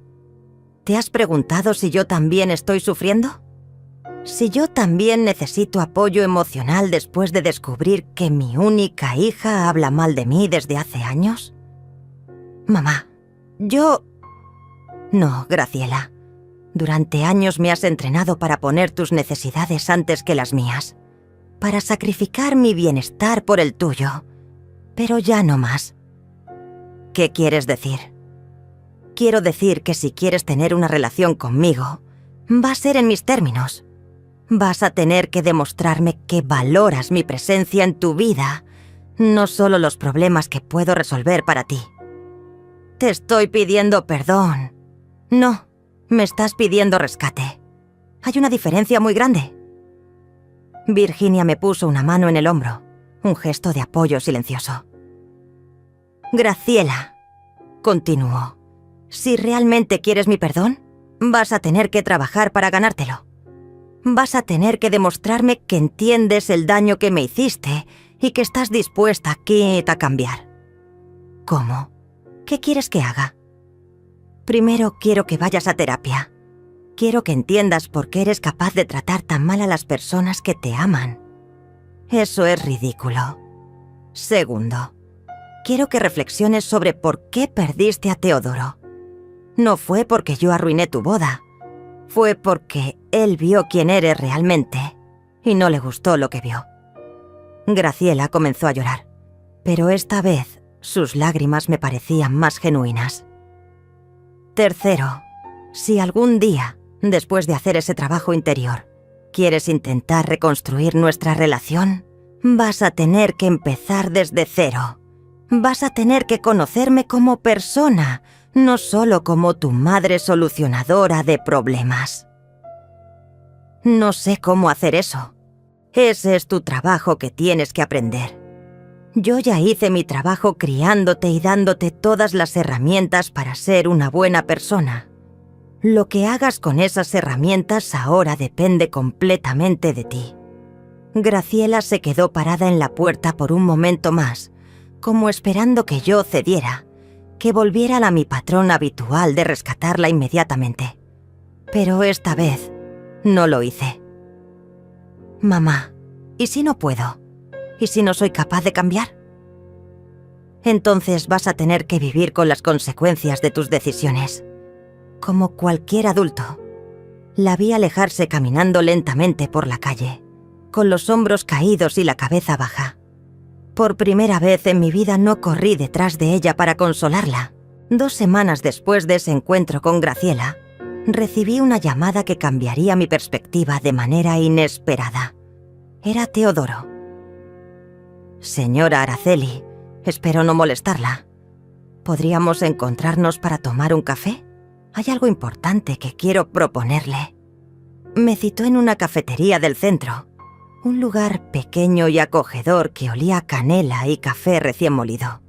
¿Te has preguntado si yo también estoy sufriendo? ¿Si yo también necesito apoyo emocional después de descubrir que mi única hija habla mal de mí desde hace años? Mamá, yo... No, Graciela. Durante años me has entrenado para poner tus necesidades antes que las mías, para sacrificar mi bienestar por el tuyo, pero ya no más. ¿Qué quieres decir? Quiero decir que si quieres tener una relación conmigo, va a ser en mis términos. Vas a tener que demostrarme que valoras mi presencia en tu vida, no solo los problemas que puedo resolver para ti. Te estoy pidiendo perdón. No, me estás pidiendo rescate. Hay una diferencia muy grande. Virginia me puso una mano en el hombro, un gesto de apoyo silencioso. Graciela, continuó. Si realmente quieres mi perdón, vas a tener que trabajar para ganártelo. Vas a tener que demostrarme que entiendes el daño que me hiciste y que estás dispuesta a cambiar. ¿Cómo? ¿Qué quieres que haga? Primero quiero que vayas a terapia. Quiero que entiendas por qué eres capaz de tratar tan mal a las personas que te aman. Eso es ridículo. Segundo, quiero que reflexiones sobre por qué perdiste a Teodoro. No fue porque yo arruiné tu boda. Fue porque él vio quién eres realmente y no le gustó lo que vio. Graciela comenzó a llorar, pero esta vez sus lágrimas me parecían más genuinas. Tercero, si algún día, después de hacer ese trabajo interior, quieres intentar reconstruir nuestra relación, vas a tener que empezar desde cero. Vas a tener que conocerme como persona, no solo como tu madre solucionadora de problemas. No sé cómo hacer eso. Ese es tu trabajo que tienes que aprender. Yo ya hice mi trabajo criándote y dándote todas las herramientas para ser una buena persona. Lo que hagas con esas herramientas ahora depende completamente de ti. Graciela se quedó parada en la puerta por un momento más, como esperando que yo cediera, que volviera a mi patrón habitual de rescatarla inmediatamente. Pero esta vez no lo hice. Mamá, ¿y si no puedo? ¿Y si no soy capaz de cambiar? Entonces vas a tener que vivir con las consecuencias de tus decisiones. Como cualquier adulto. La vi alejarse caminando lentamente por la calle, con los hombros caídos y la cabeza baja. Por primera vez en mi vida no corrí detrás de ella para consolarla. 2 semanas después de ese encuentro con Graciela, recibí una llamada que cambiaría mi perspectiva de manera inesperada. Era Teodoro. Señora Araceli, espero no molestarla. ¿Podríamos encontrarnos para tomar un café? Hay algo importante que quiero proponerle. Me citó en una cafetería del centro, un lugar pequeño y acogedor que olía a canela y café recién molido.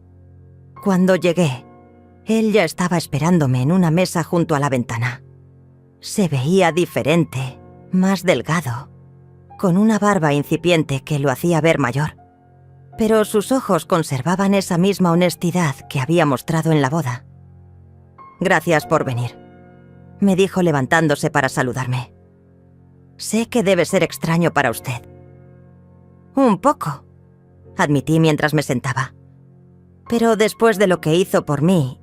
Cuando llegué, él ya estaba esperándome en una mesa junto a la ventana. Se veía diferente, más delgado, con una barba incipiente que lo hacía ver mayor. Pero sus ojos conservaban esa misma honestidad que había mostrado en la boda. Gracias por venir, me dijo levantándose para saludarme. Sé que debe ser extraño para usted. Un poco, admití mientras me sentaba. Pero después de lo que hizo por mí,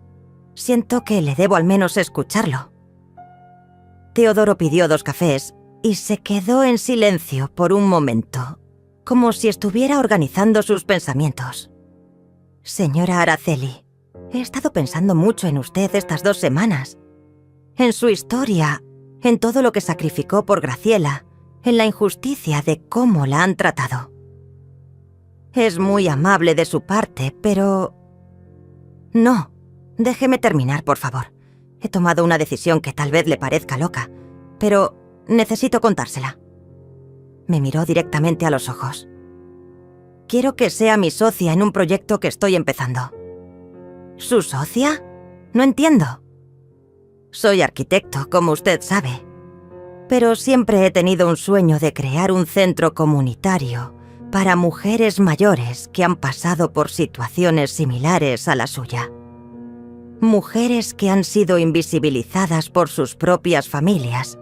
siento que le debo al menos escucharlo. Teodoro pidió 2 cafés y se quedó en silencio por un momento, como si estuviera organizando sus pensamientos. Señora Araceli, he estado pensando mucho en usted estas 2 semanas. En su historia, en todo lo que sacrificó por Graciela, en la injusticia de cómo la han tratado. Es muy amable de su parte, pero... No, déjeme terminar, por favor. He tomado una decisión que tal vez le parezca loca, pero necesito contársela. Me miró directamente a los ojos. Quiero que sea mi socia en un proyecto que estoy empezando. ¿Su socia? No entiendo. Soy arquitecto, como usted sabe, pero siempre he tenido un sueño de crear un centro comunitario para mujeres mayores que han pasado por situaciones similares a la suya. Mujeres que han sido invisibilizadas por sus propias familias,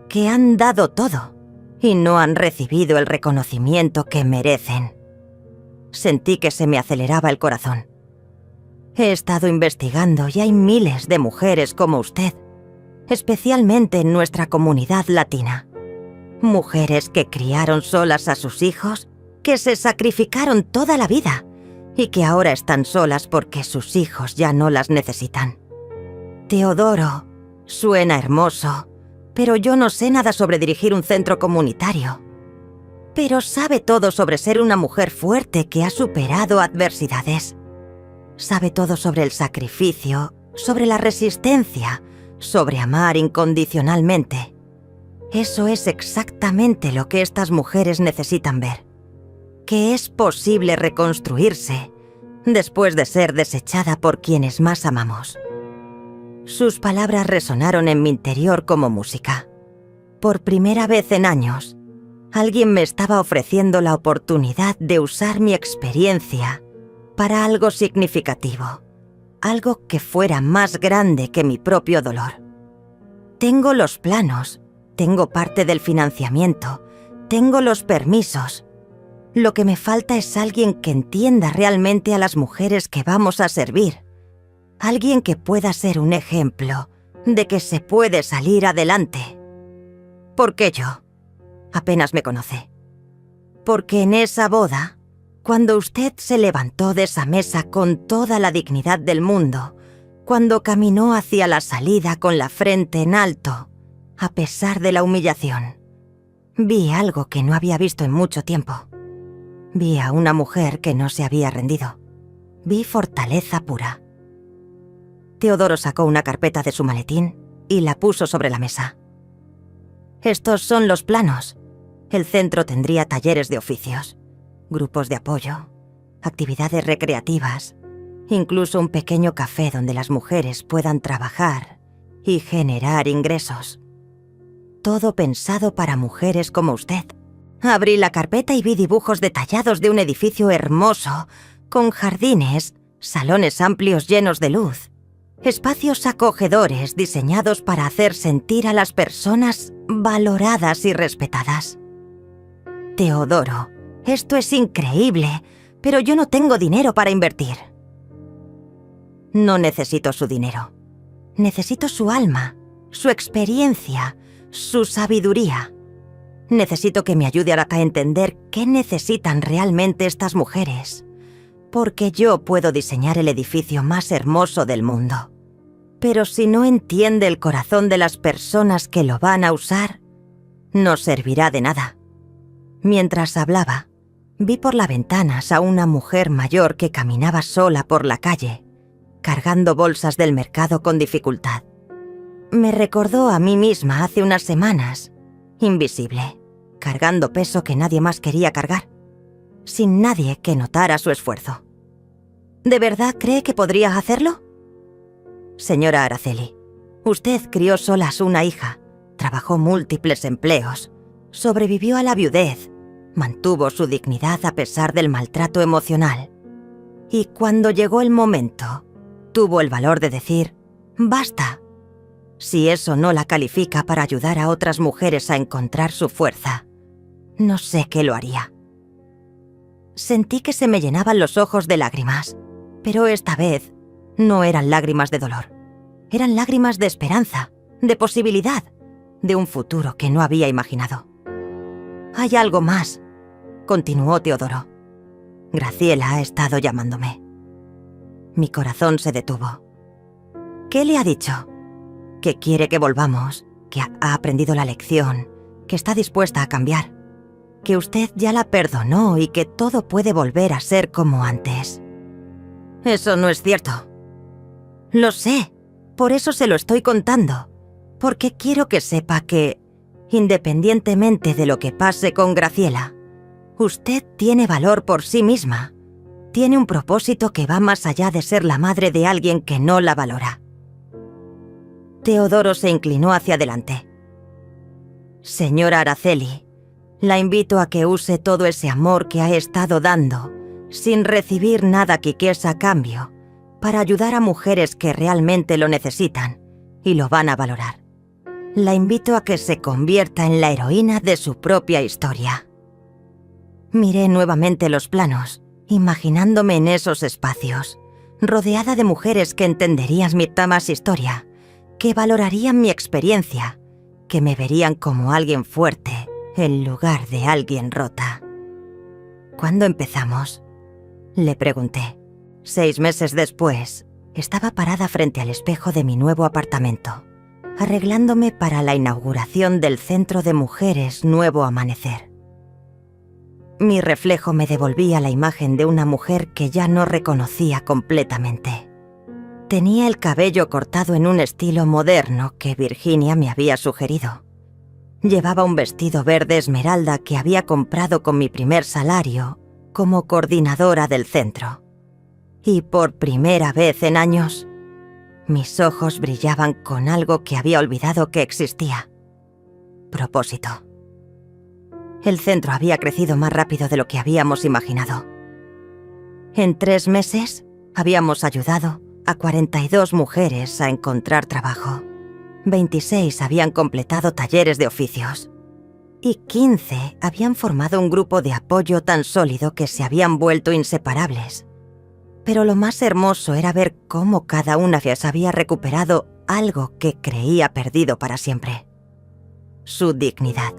que han dado todo y no han recibido el reconocimiento que merecen. Sentí que se me aceleraba el corazón. He estado investigando y hay miles de mujeres como usted, especialmente en nuestra comunidad latina. Mujeres que criaron solas a sus hijos, que se sacrificaron toda la vida y que ahora están solas porque sus hijos ya no las necesitan. Teodoro, suena hermoso, pero yo no sé nada sobre dirigir un centro comunitario. Pero sabe todo sobre ser una mujer fuerte que ha superado adversidades. Sabe todo sobre el sacrificio, sobre la resistencia, sobre amar incondicionalmente. Eso es exactamente lo que estas mujeres necesitan ver. Que es posible reconstruirse después de ser desechada por quienes más amamos. Sus palabras resonaron en mi interior como música. Por primera vez en años, alguien me estaba ofreciendo la oportunidad de usar mi experiencia para algo significativo, algo que fuera más grande que mi propio dolor. Tengo los planos, tengo parte del financiamiento, tengo los permisos. Lo que me falta es alguien que entienda realmente a las mujeres que vamos a servir. Alguien que pueda ser un ejemplo de que se puede salir adelante. ¿Por qué yo? Apenas me conoce. Porque en esa boda, cuando usted se levantó de esa mesa con toda la dignidad del mundo, cuando caminó hacia la salida con la frente en alto, a pesar de la humillación, vi algo que no había visto en mucho tiempo. Vi a una mujer que no se había rendido. Vi fortaleza pura. Teodoro sacó una carpeta de su maletín y la puso sobre la mesa. Estos son los planos. El centro tendría talleres de oficios, grupos de apoyo, actividades recreativas, incluso un pequeño café donde las mujeres puedan trabajar y generar ingresos. Todo pensado para mujeres como usted. Abrí la carpeta y vi dibujos detallados de un edificio hermoso, con jardines, salones amplios llenos de luz, espacios acogedores diseñados para hacer sentir a las personas valoradas y respetadas. Teodoro, esto es increíble, pero yo no tengo dinero para invertir. No necesito su dinero. Necesito su alma, su experiencia, su sabiduría. Necesito que me ayude a entender qué necesitan realmente estas mujeres, porque yo puedo diseñar el edificio más hermoso del mundo. Pero si no entiende el corazón de las personas que lo van a usar, no servirá de nada. Mientras hablaba, vi por las ventanas a una mujer mayor que caminaba sola por la calle, cargando bolsas del mercado con dificultad. Me recordó a mí misma hace unas semanas, invisible, cargando peso que nadie más quería cargar, sin nadie que notara su esfuerzo. ¿De verdad cree que podría hacerlo? Señora Araceli, usted crió sola a una hija, trabajó múltiples empleos, sobrevivió a la viudez, mantuvo su dignidad a pesar del maltrato emocional. Y cuando llegó el momento, tuvo el valor de decir, ¡basta! Si eso no la califica para ayudar a otras mujeres a encontrar su fuerza, no sé qué lo haría. Sentí que se me llenaban los ojos de lágrimas, pero esta vez no eran lágrimas de dolor. Eran lágrimas de esperanza, de posibilidad, de un futuro que no había imaginado. «Hay algo más», continuó Teodoro. «Graciela ha estado llamándome». Mi corazón se detuvo. «¿Qué le ha dicho?» «Que quiere que volvamos, que ha aprendido la lección, que está dispuesta a cambiar, que usted ya la perdonó y que todo puede volver a ser como antes». «Eso no es cierto». «Lo sé, por eso se lo estoy contando, porque quiero que sepa que, independientemente de lo que pase con Graciela, usted tiene valor por sí misma, tiene un propósito que va más allá de ser la madre de alguien que no la valora». Teodoro se inclinó hacia adelante. «Señora Araceli, la invito a que use todo ese amor que ha estado dando, sin recibir nada quiqués a cambio, para ayudar a mujeres que realmente lo necesitan y lo van a valorar. La invito a que se convierta en la heroína de su propia historia». Miré nuevamente los planos, imaginándome en esos espacios, rodeada de mujeres que entenderían mi más historia, que valorarían mi experiencia, que me verían como alguien fuerte en lugar de alguien rota. «¿Cuándo empezamos?», le pregunté. 6 meses después, estaba parada frente al espejo de mi nuevo apartamento, arreglándome para la inauguración del Centro de Mujeres Nuevo Amanecer. Mi reflejo me devolvía la imagen de una mujer que ya no reconocía completamente. Tenía el cabello cortado en un estilo moderno que Virginia me había sugerido. Llevaba un vestido verde esmeralda que había comprado con mi primer salario como coordinadora del centro. Y por primera vez en años, mis ojos brillaban con algo que había olvidado que existía: propósito. El centro había crecido más rápido de lo que habíamos imaginado. En 3 meses, habíamos ayudado a 42 mujeres a encontrar trabajo. 26 habían completado talleres de oficios. y 15 habían formado un grupo de apoyo tan sólido que se habían vuelto inseparables. Pero lo más hermoso era ver cómo cada una de ellas había recuperado algo que creía perdido para siempre: su dignidad.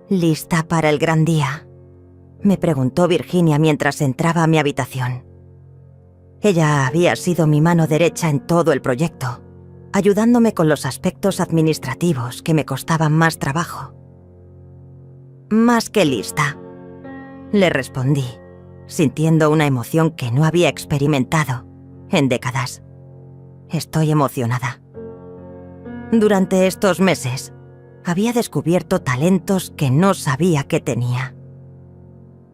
¿Lista para el gran día?, me preguntó Virginia mientras entraba a mi habitación. Ella había sido mi mano derecha en todo el proyecto, ayudándome con los aspectos administrativos que me costaban más trabajo. «Más que lista», le respondí, sintiendo una emoción que no había experimentado en décadas. «Estoy emocionada. Durante estos meses había descubierto talentos que no sabía que tenía.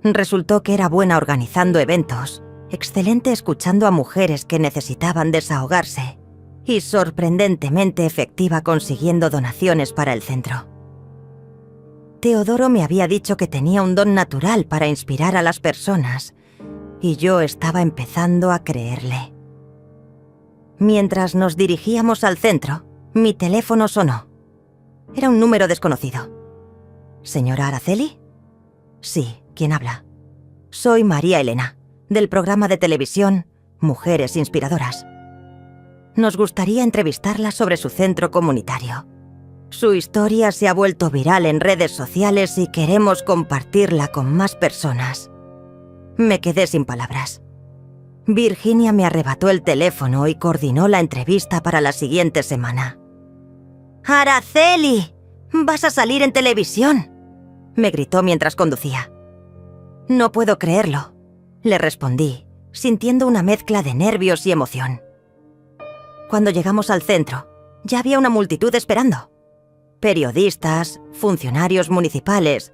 Resultó que era buena organizando eventos, excelente escuchando a mujeres que necesitaban desahogarse y sorprendentemente efectiva consiguiendo donaciones para el centro. Teodoro me había dicho que tenía un don natural para inspirar a las personas y yo estaba empezando a creerle. Mientras nos dirigíamos al centro, mi teléfono sonó. Era un número desconocido. ¿Señora Araceli? Sí, ¿quién habla? Soy María Elena, del programa de televisión Mujeres Inspiradoras. Nos gustaría entrevistarla sobre su centro comunitario. Su historia se ha vuelto viral en redes sociales y queremos compartirla con más personas. Me quedé sin palabras. Virginia me arrebató el teléfono y coordinó la entrevista para la siguiente semana. «¡Araceli! ¡Vas a salir en televisión!», me gritó mientras conducía. «No puedo creerlo», le respondí, sintiendo una mezcla de nervios y emoción. Cuando llegamos al centro, ya había una multitud esperando. Periodistas, funcionarios municipales,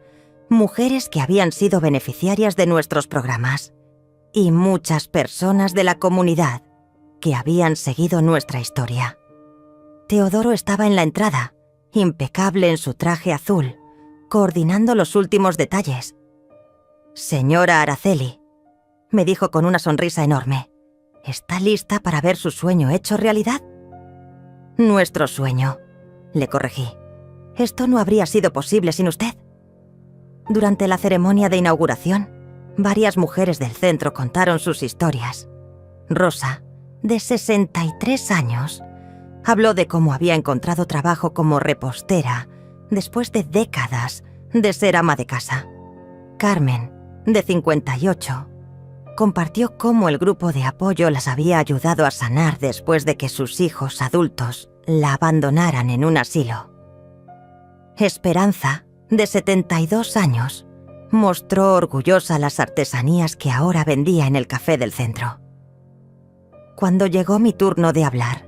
mujeres que habían sido beneficiarias de nuestros programas y muchas personas de la comunidad que habían seguido nuestra historia. Teodoro estaba en la entrada, impecable en su traje azul, coordinando los últimos detalles. «Señora Araceli», me dijo con una sonrisa enorme, «¿está lista para ver su sueño hecho realidad?» «Nuestro sueño», le corregí. «Esto no habría sido posible sin usted». Durante la ceremonia de inauguración, varias mujeres del centro contaron sus historias. Rosa, de 63 años, habló de cómo había encontrado trabajo como repostera después de décadas de ser ama de casa. Carmen, de 58, compartió cómo el grupo de apoyo las había ayudado a sanar después de que sus hijos adultos la abandonaran en un asilo. Esperanza, de 72 años, mostró orgullosa las artesanías que ahora vendía en el café del centro. Cuando llegó mi turno de hablar,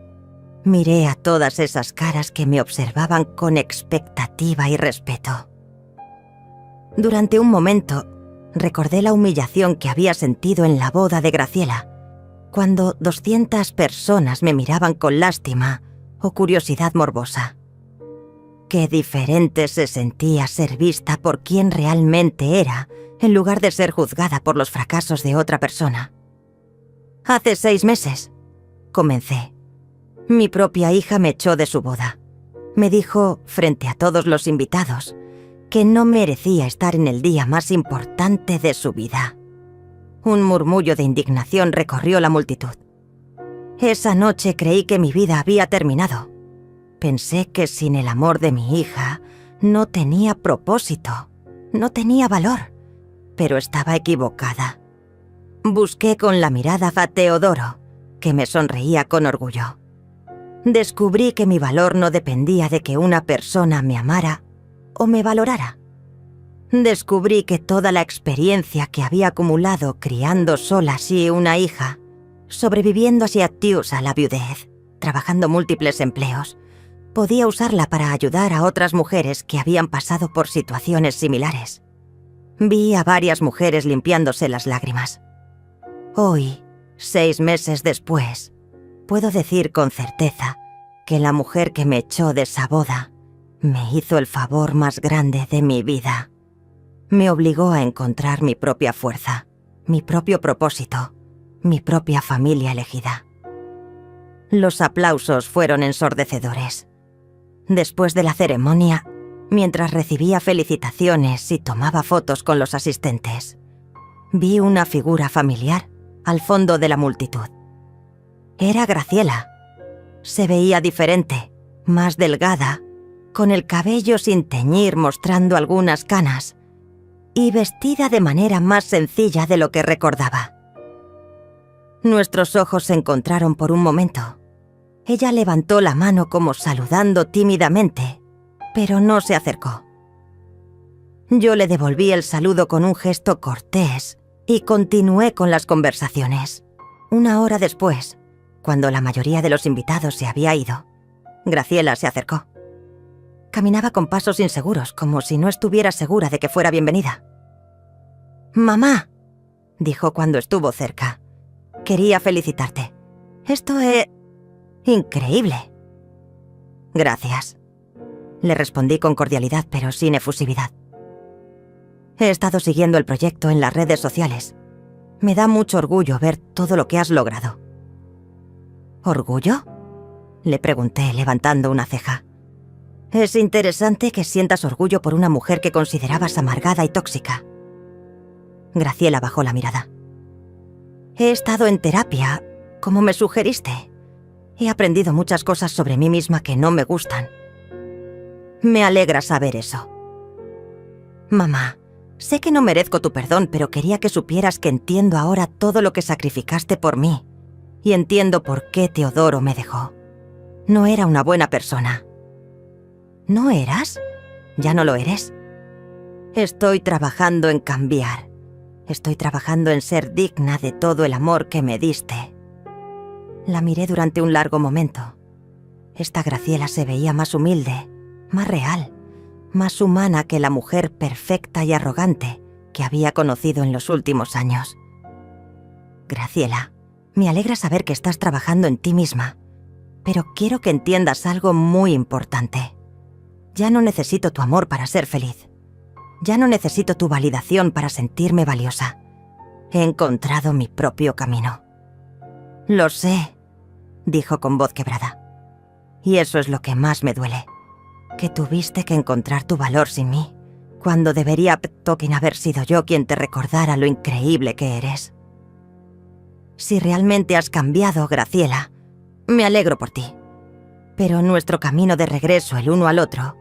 miré a todas esas caras que me observaban con expectativa y respeto. Durante un momento, recordé la humillación que había sentido en la boda de Graciela, cuando 200 personas me miraban con lástima o curiosidad morbosa. Qué diferente se sentía ser vista por quien realmente era, en lugar de ser juzgada por los fracasos de otra persona. «Hace 6 meses», comencé, «mi propia hija me echó de su boda. Me dijo, frente a todos los invitados, que no merecía estar en el día más importante de su vida». Un murmullo de indignación recorrió la multitud. Esa noche creí que mi vida había terminado. Pensé que sin el amor de mi hija no tenía propósito, no tenía valor, pero estaba equivocada. Busqué con la mirada a Teodoro, que me sonreía con orgullo. Descubrí que mi valor no dependía de que una persona me amara o me valorara. Descubrí que toda la experiencia que había acumulado criando sola así una hija, sobreviviendo así a la viudez, trabajando múltiples empleos, podía usarla para ayudar a otras mujeres que habían pasado por situaciones similares. Vi a varias mujeres limpiándose las lágrimas. Hoy, 6 meses después, puedo decir con certeza que la mujer que me echó de esa boda me hizo el favor más grande de mi vida. Me obligó a encontrar mi propia fuerza, mi propio propósito, mi propia familia elegida. Los aplausos fueron ensordecedores. Después de la ceremonia, Mientras recibía felicitaciones y tomaba fotos con los asistentes, vi una figura familiar al fondo de la multitud. Era Graciela. Se veía diferente, más delgada, con el cabello sin teñir mostrando algunas canas, y vestida de manera más sencilla de lo que recordaba. Nuestros ojos se encontraron por un momento. Ella levantó la mano como saludando tímidamente, pero no se acercó. Yo le devolví el saludo con un gesto cortés y continué con las conversaciones. Una hora después, cuando la mayoría de los invitados se había ido, Graciela se acercó. Caminaba con pasos inseguros, como si no estuviera segura de que fuera bienvenida. «Mamá», dijo cuando estuvo cerca, «quería felicitarte. Esto es increíble». «Gracias», le respondí con cordialidad, pero sin efusividad. «He estado siguiendo el proyecto en las redes sociales. Me da mucho orgullo ver todo lo que has logrado». «¿Orgullo?», le pregunté, levantando una ceja. «Es interesante que sientas orgullo por una mujer que considerabas amargada y tóxica». Graciela bajó la mirada. «He estado en terapia, como me sugeriste. He aprendido muchas cosas sobre mí misma que no me gustan. Me alegra saber eso». «Mamá, sé que no merezco tu perdón, pero quería que supieras que entiendo ahora todo lo que sacrificaste por mí, y entiendo por qué Teodoro me dejó. No era una buena persona». «¿No eras? ¿Ya no lo eres?» «Estoy trabajando en cambiar. Estoy trabajando en ser digna de todo el amor que me diste». La miré durante un largo momento. Esta Graciela se veía más humilde, más real, más humana que la mujer perfecta y arrogante que había conocido en los últimos años. «Graciela, me alegra saber que estás trabajando en ti misma, pero quiero que entiendas algo muy importante. Ya no necesito tu amor para ser feliz. Ya no necesito tu validación para sentirme valiosa. He encontrado mi propio camino». «Lo sé», dijo con voz quebrada. «Y eso es lo que más me duele. Que tuviste que encontrar tu valor sin mí, cuando debería haber sido yo quien te recordara lo increíble que eres. Si realmente has cambiado, Graciela, me alegro por ti. Pero nuestro camino de regreso el uno al otro,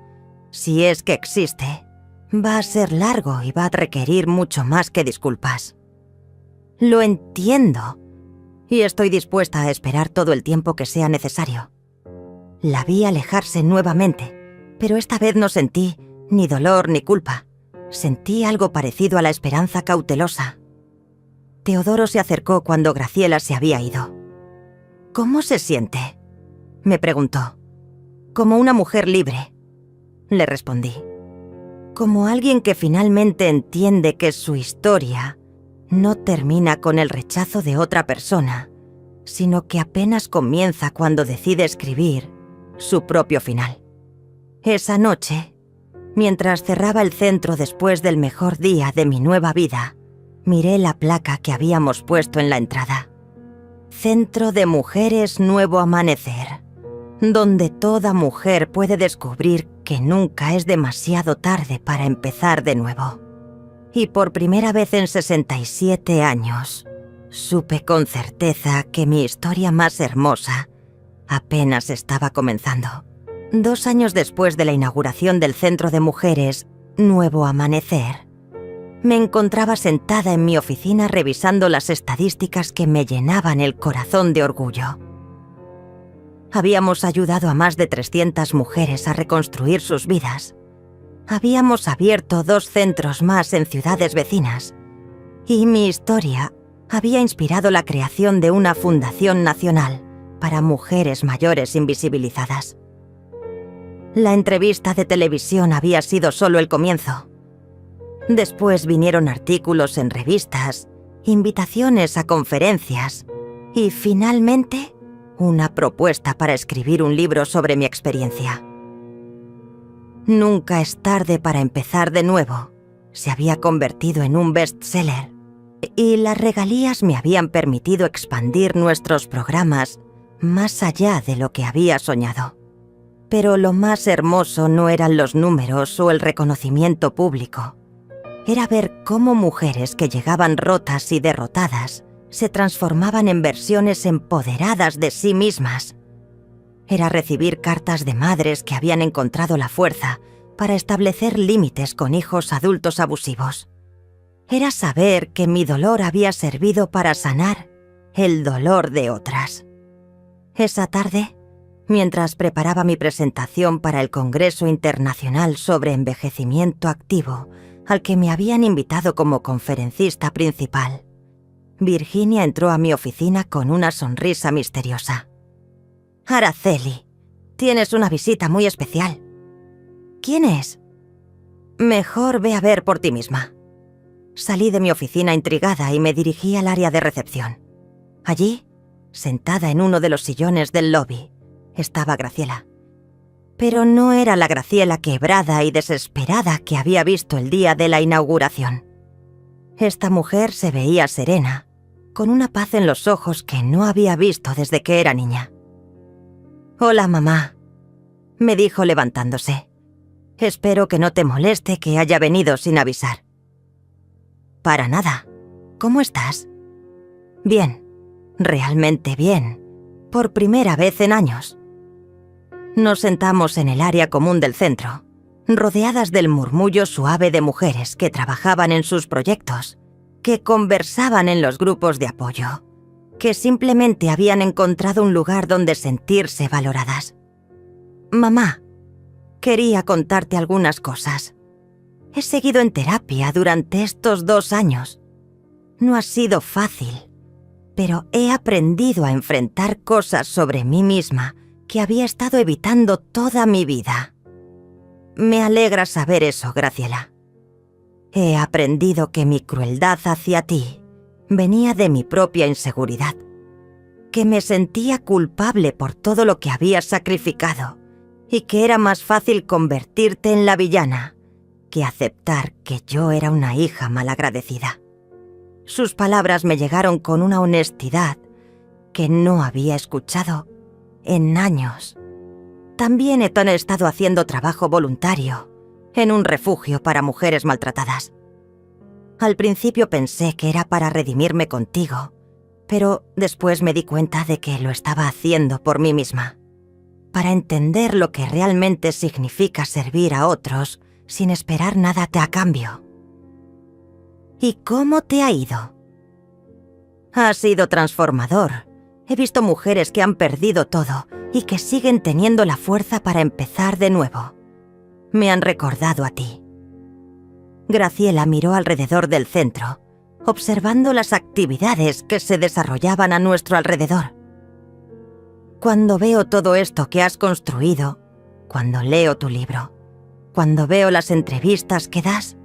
si es que existe, va a ser largo y va a requerir mucho más que disculpas. Lo entiendo, y estoy dispuesta a esperar todo el tiempo que sea necesario». La vi alejarse nuevamente, pero esta vez no sentí ni dolor ni culpa. Sentí algo parecido a la esperanza cautelosa. Teodoro se acercó cuando Graciela se había ido. «¿Cómo se siente?», me preguntó. «Como una mujer libre», le respondí. «Como alguien que finalmente entiende que su historia no termina con el rechazo de otra persona, sino que apenas comienza cuando decide escribir su propio final». Esa noche, mientras cerraba el centro después del mejor día de mi nueva vida, miré la placa que habíamos puesto en la entrada. «Centro de Mujeres Nuevo Amanecer», donde toda mujer puede descubrir que nunca es demasiado tarde para empezar de nuevo. Y por primera vez en 67 años, supe con certeza que mi historia más hermosa apenas estaba comenzando. 2 años después de la inauguración del Centro de Mujeres Nuevo Amanecer, me encontraba sentada en mi oficina revisando las estadísticas que me llenaban el corazón de orgullo. Habíamos ayudado a más de 300 mujeres a reconstruir sus vidas. Habíamos abierto 2 centros más en ciudades vecinas. Y mi historia había inspirado la creación de una fundación nacional para mujeres mayores invisibilizadas. La entrevista de televisión había sido solo el comienzo. Después vinieron artículos en revistas, invitaciones a conferencias y, finalmente, una propuesta para escribir un libro sobre mi experiencia. Nunca es tarde para empezar de nuevo se había convertido en un bestseller y las regalías me habían permitido expandir nuestros programas más allá de lo que había soñado. Pero lo más hermoso no eran los números o el reconocimiento público. Era ver cómo mujeres que llegaban rotas y derrotadas se transformaban en versiones empoderadas de sí mismas. Era recibir cartas de madres que habían encontrado la fuerza para establecer límites con hijos adultos abusivos. Era saber que mi dolor había servido para sanar el dolor de otras. Esa tarde, mientras preparaba mi presentación para el Congreso Internacional sobre Envejecimiento Activo, al que me habían invitado como conferencista principal, Virginia entró a mi oficina con una sonrisa misteriosa. «Araceli, tienes una visita muy especial». «¿Quién es?» «Mejor ve a ver por ti misma». Salí de mi oficina intrigada y me dirigí al área de recepción. Allí, sentada en uno de los sillones del lobby, estaba Graciela. Pero no era la Graciela quebrada y desesperada que había visto el día de la inauguración. Esta mujer se veía serena, con una paz en los ojos que no había visto desde que era niña. «Hola, mamá», me dijo levantándose. «Espero que no te moleste que haya venido sin avisar». «Para nada. ¿Cómo estás?» «Bien, realmente bien. Por primera vez en años». Nos sentamos en el área común del centro, rodeadas del murmullo suave de mujeres que trabajaban en sus proyectos, que conversaban en los grupos de apoyo, que simplemente habían encontrado un lugar donde sentirse valoradas. «Mamá, quería contarte algunas cosas. He seguido en terapia durante estos 2 años. No ha sido fácil, pero he aprendido a enfrentar cosas sobre mí misma que había estado evitando toda mi vida». «Me alegra saber eso, Graciela. He aprendido que mi crueldad hacia ti venía de mi propia inseguridad, que me sentía culpable por todo lo que había sacrificado y que era más fácil convertirte en la villana que aceptar que yo era una hija malagradecida». Sus palabras me llegaron con una honestidad que no había escuchado en años. También he estado haciendo trabajo voluntario en un refugio para mujeres maltratadas. Al principio pensé que era para redimirme contigo, pero después me di cuenta de que lo estaba haciendo por mí misma, para entender lo que realmente significa servir a otros sin esperar nada a cambio. ¿Y cómo te ha ido? Ha sido transformador. He visto mujeres que han perdido todo y que siguen teniendo la fuerza para empezar de nuevo. Me han recordado a ti. Graciela miró alrededor del centro, observando las actividades que se desarrollaban a nuestro alrededor. Cuando veo todo esto que has construido, cuando leo tu libro, cuando veo las entrevistas que das,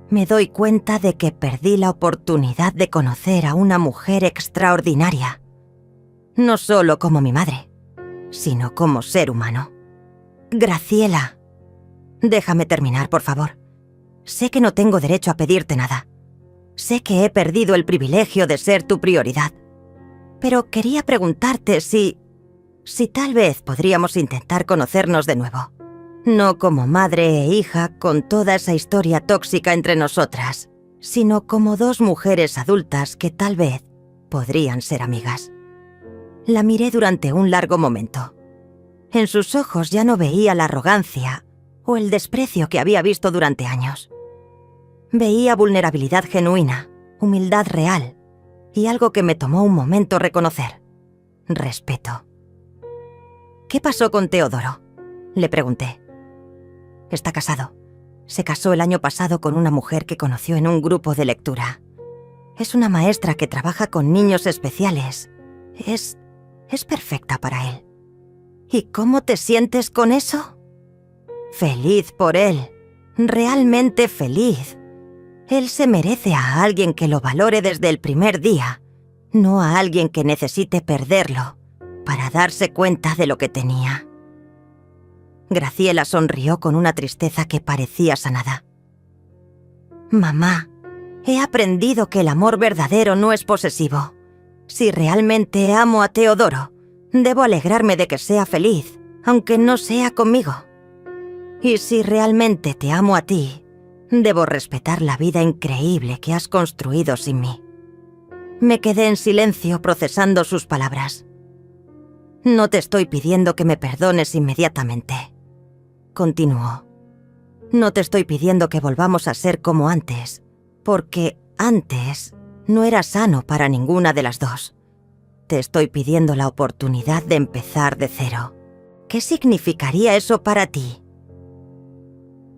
me doy cuenta de que perdí la oportunidad de conocer a una mujer extraordinaria, no solo como mi madre, sino como ser humano. Graciela, déjame terminar, por favor. Sé que no tengo derecho a pedirte nada. Sé que he perdido el privilegio de ser tu prioridad. Pero quería preguntarte si tal vez podríamos intentar conocernos de nuevo. No como madre e hija con toda esa historia tóxica entre nosotras, sino como 2 mujeres adultas que tal vez podrían ser amigas. La miré durante un largo momento. En sus ojos ya no veía la arrogancia o el desprecio que había visto durante años. Veía vulnerabilidad genuina, humildad real y algo que me tomó un momento reconocer: respeto. ¿Qué pasó con Teodoro?, le pregunté. Está casado. Se casó el año pasado con una mujer que conoció en un grupo de lectura. Es una maestra que trabaja con niños especiales. Es perfecta para él. ¿Y cómo te sientes con eso? Feliz por él. Realmente feliz. Él se merece a alguien que lo valore desde el primer día, no a alguien que necesite perderlo para darse cuenta de lo que tenía. Graciela sonrió con una tristeza que parecía sanada. Mamá, he aprendido que el amor verdadero no es posesivo. Si realmente amo a Teodoro, debo alegrarme de que sea feliz aunque no sea conmigo. Y si realmente te amo a ti, debo respetar la vida increíble que has construido sin mí. Me quedé en silencio procesando sus palabras. No te estoy pidiendo que me perdones inmediatamente, continuó. No te estoy pidiendo que volvamos a ser como antes, porque antes no era sano para ninguna de las dos. Te estoy pidiendo la oportunidad de empezar de cero. ¿Qué significaría eso para ti?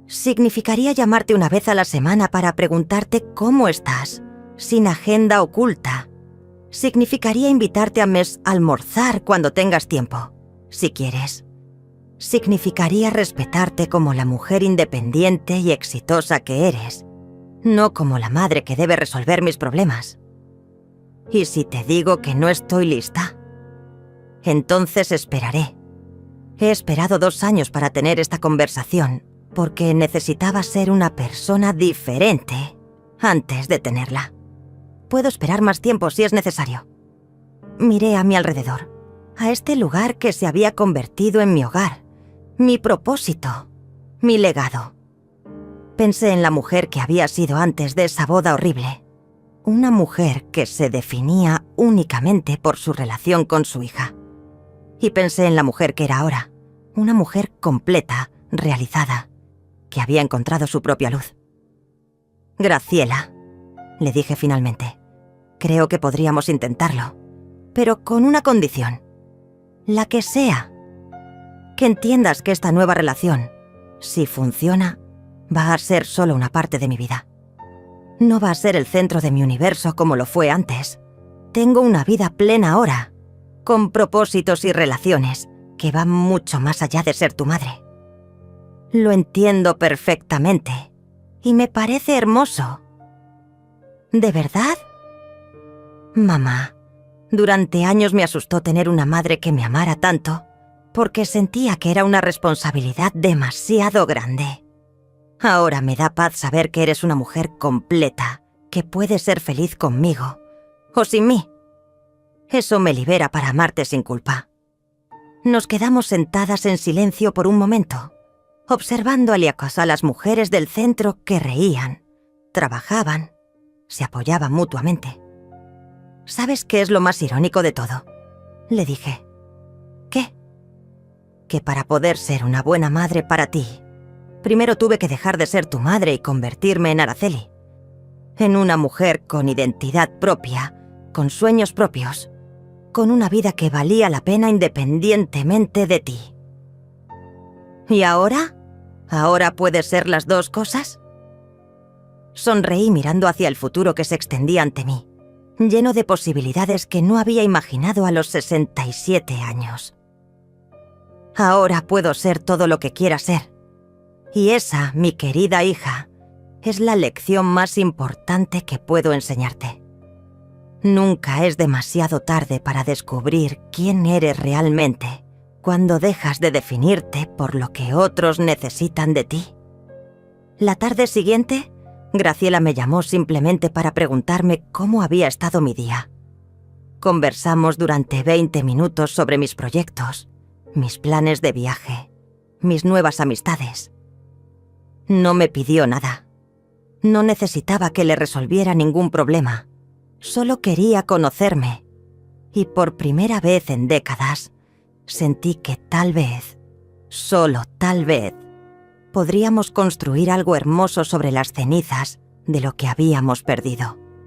Significaría llamarte una vez a la semana para preguntarte cómo estás, sin agenda oculta. Significaría invitarte a almorzar cuando tengas tiempo, si quieres. Significaría respetarte como la mujer independiente y exitosa que eres, no como la madre que debe resolver mis problemas. Y si te digo que no estoy lista, entonces esperaré. He esperado 2 años para tener esta conversación, porque necesitaba ser una persona diferente antes de tenerla. Puedo esperar más tiempo si es necesario. Miré a mi alrededor, a este lugar que se había convertido en mi hogar, mi propósito, mi legado. Pensé en la mujer que había sido antes de esa boda horrible. Una mujer que se definía únicamente por su relación con su hija. Y pensé en la mujer que era ahora, una mujer completa, realizada, que había encontrado su propia luz. Graciela, le dije finalmente, creo que podríamos intentarlo, pero con una condición. La que sea. Que entiendas que esta nueva relación, si funciona, va a ser solo una parte de mi vida. No va a ser el centro de mi universo como lo fue antes. Tengo una vida plena ahora, con propósitos y relaciones que van mucho más allá de ser tu madre. Lo entiendo perfectamente y me parece hermoso. ¿De verdad? Mamá, durante años me asustó tener una madre que me amara tanto, porque sentía que era una responsabilidad demasiado grande. Ahora me da paz saber que eres una mujer completa, que puede ser feliz conmigo, o sin mí. Eso me libera para amarte sin culpa. Nos quedamos sentadas en silencio por un momento, observando a las mujeres del centro que reían, trabajaban, se apoyaban mutuamente. ¿Sabes qué es lo más irónico de todo?, le dije. ¿Qué? Que para poder ser una buena madre para ti, primero tuve que dejar de ser tu madre y convertirme en Araceli. En una mujer con identidad propia, con sueños propios, con una vida que valía la pena independientemente de ti. ¿Y ahora? ¿Ahora puede ser las dos cosas? Sonreí mirando hacia el futuro que se extendía ante mí, lleno de posibilidades que no había imaginado a los 67 años. Ahora puedo ser todo lo que quiera ser. Y esa, mi querida hija, es la lección más importante que puedo enseñarte. Nunca es demasiado tarde para descubrir quién eres realmente cuando dejas de definirte por lo que otros necesitan de ti. La tarde siguiente, Graciela me llamó simplemente para preguntarme cómo había estado mi día. Conversamos durante 20 minutos sobre mis proyectos, mis planes de viaje, mis nuevas amistades. No me pidió nada. No necesitaba que le resolviera ningún problema. Solo quería conocerme. Y por primera vez en décadas, sentí que tal vez, solo tal vez, podríamos construir algo hermoso sobre las cenizas de lo que habíamos perdido.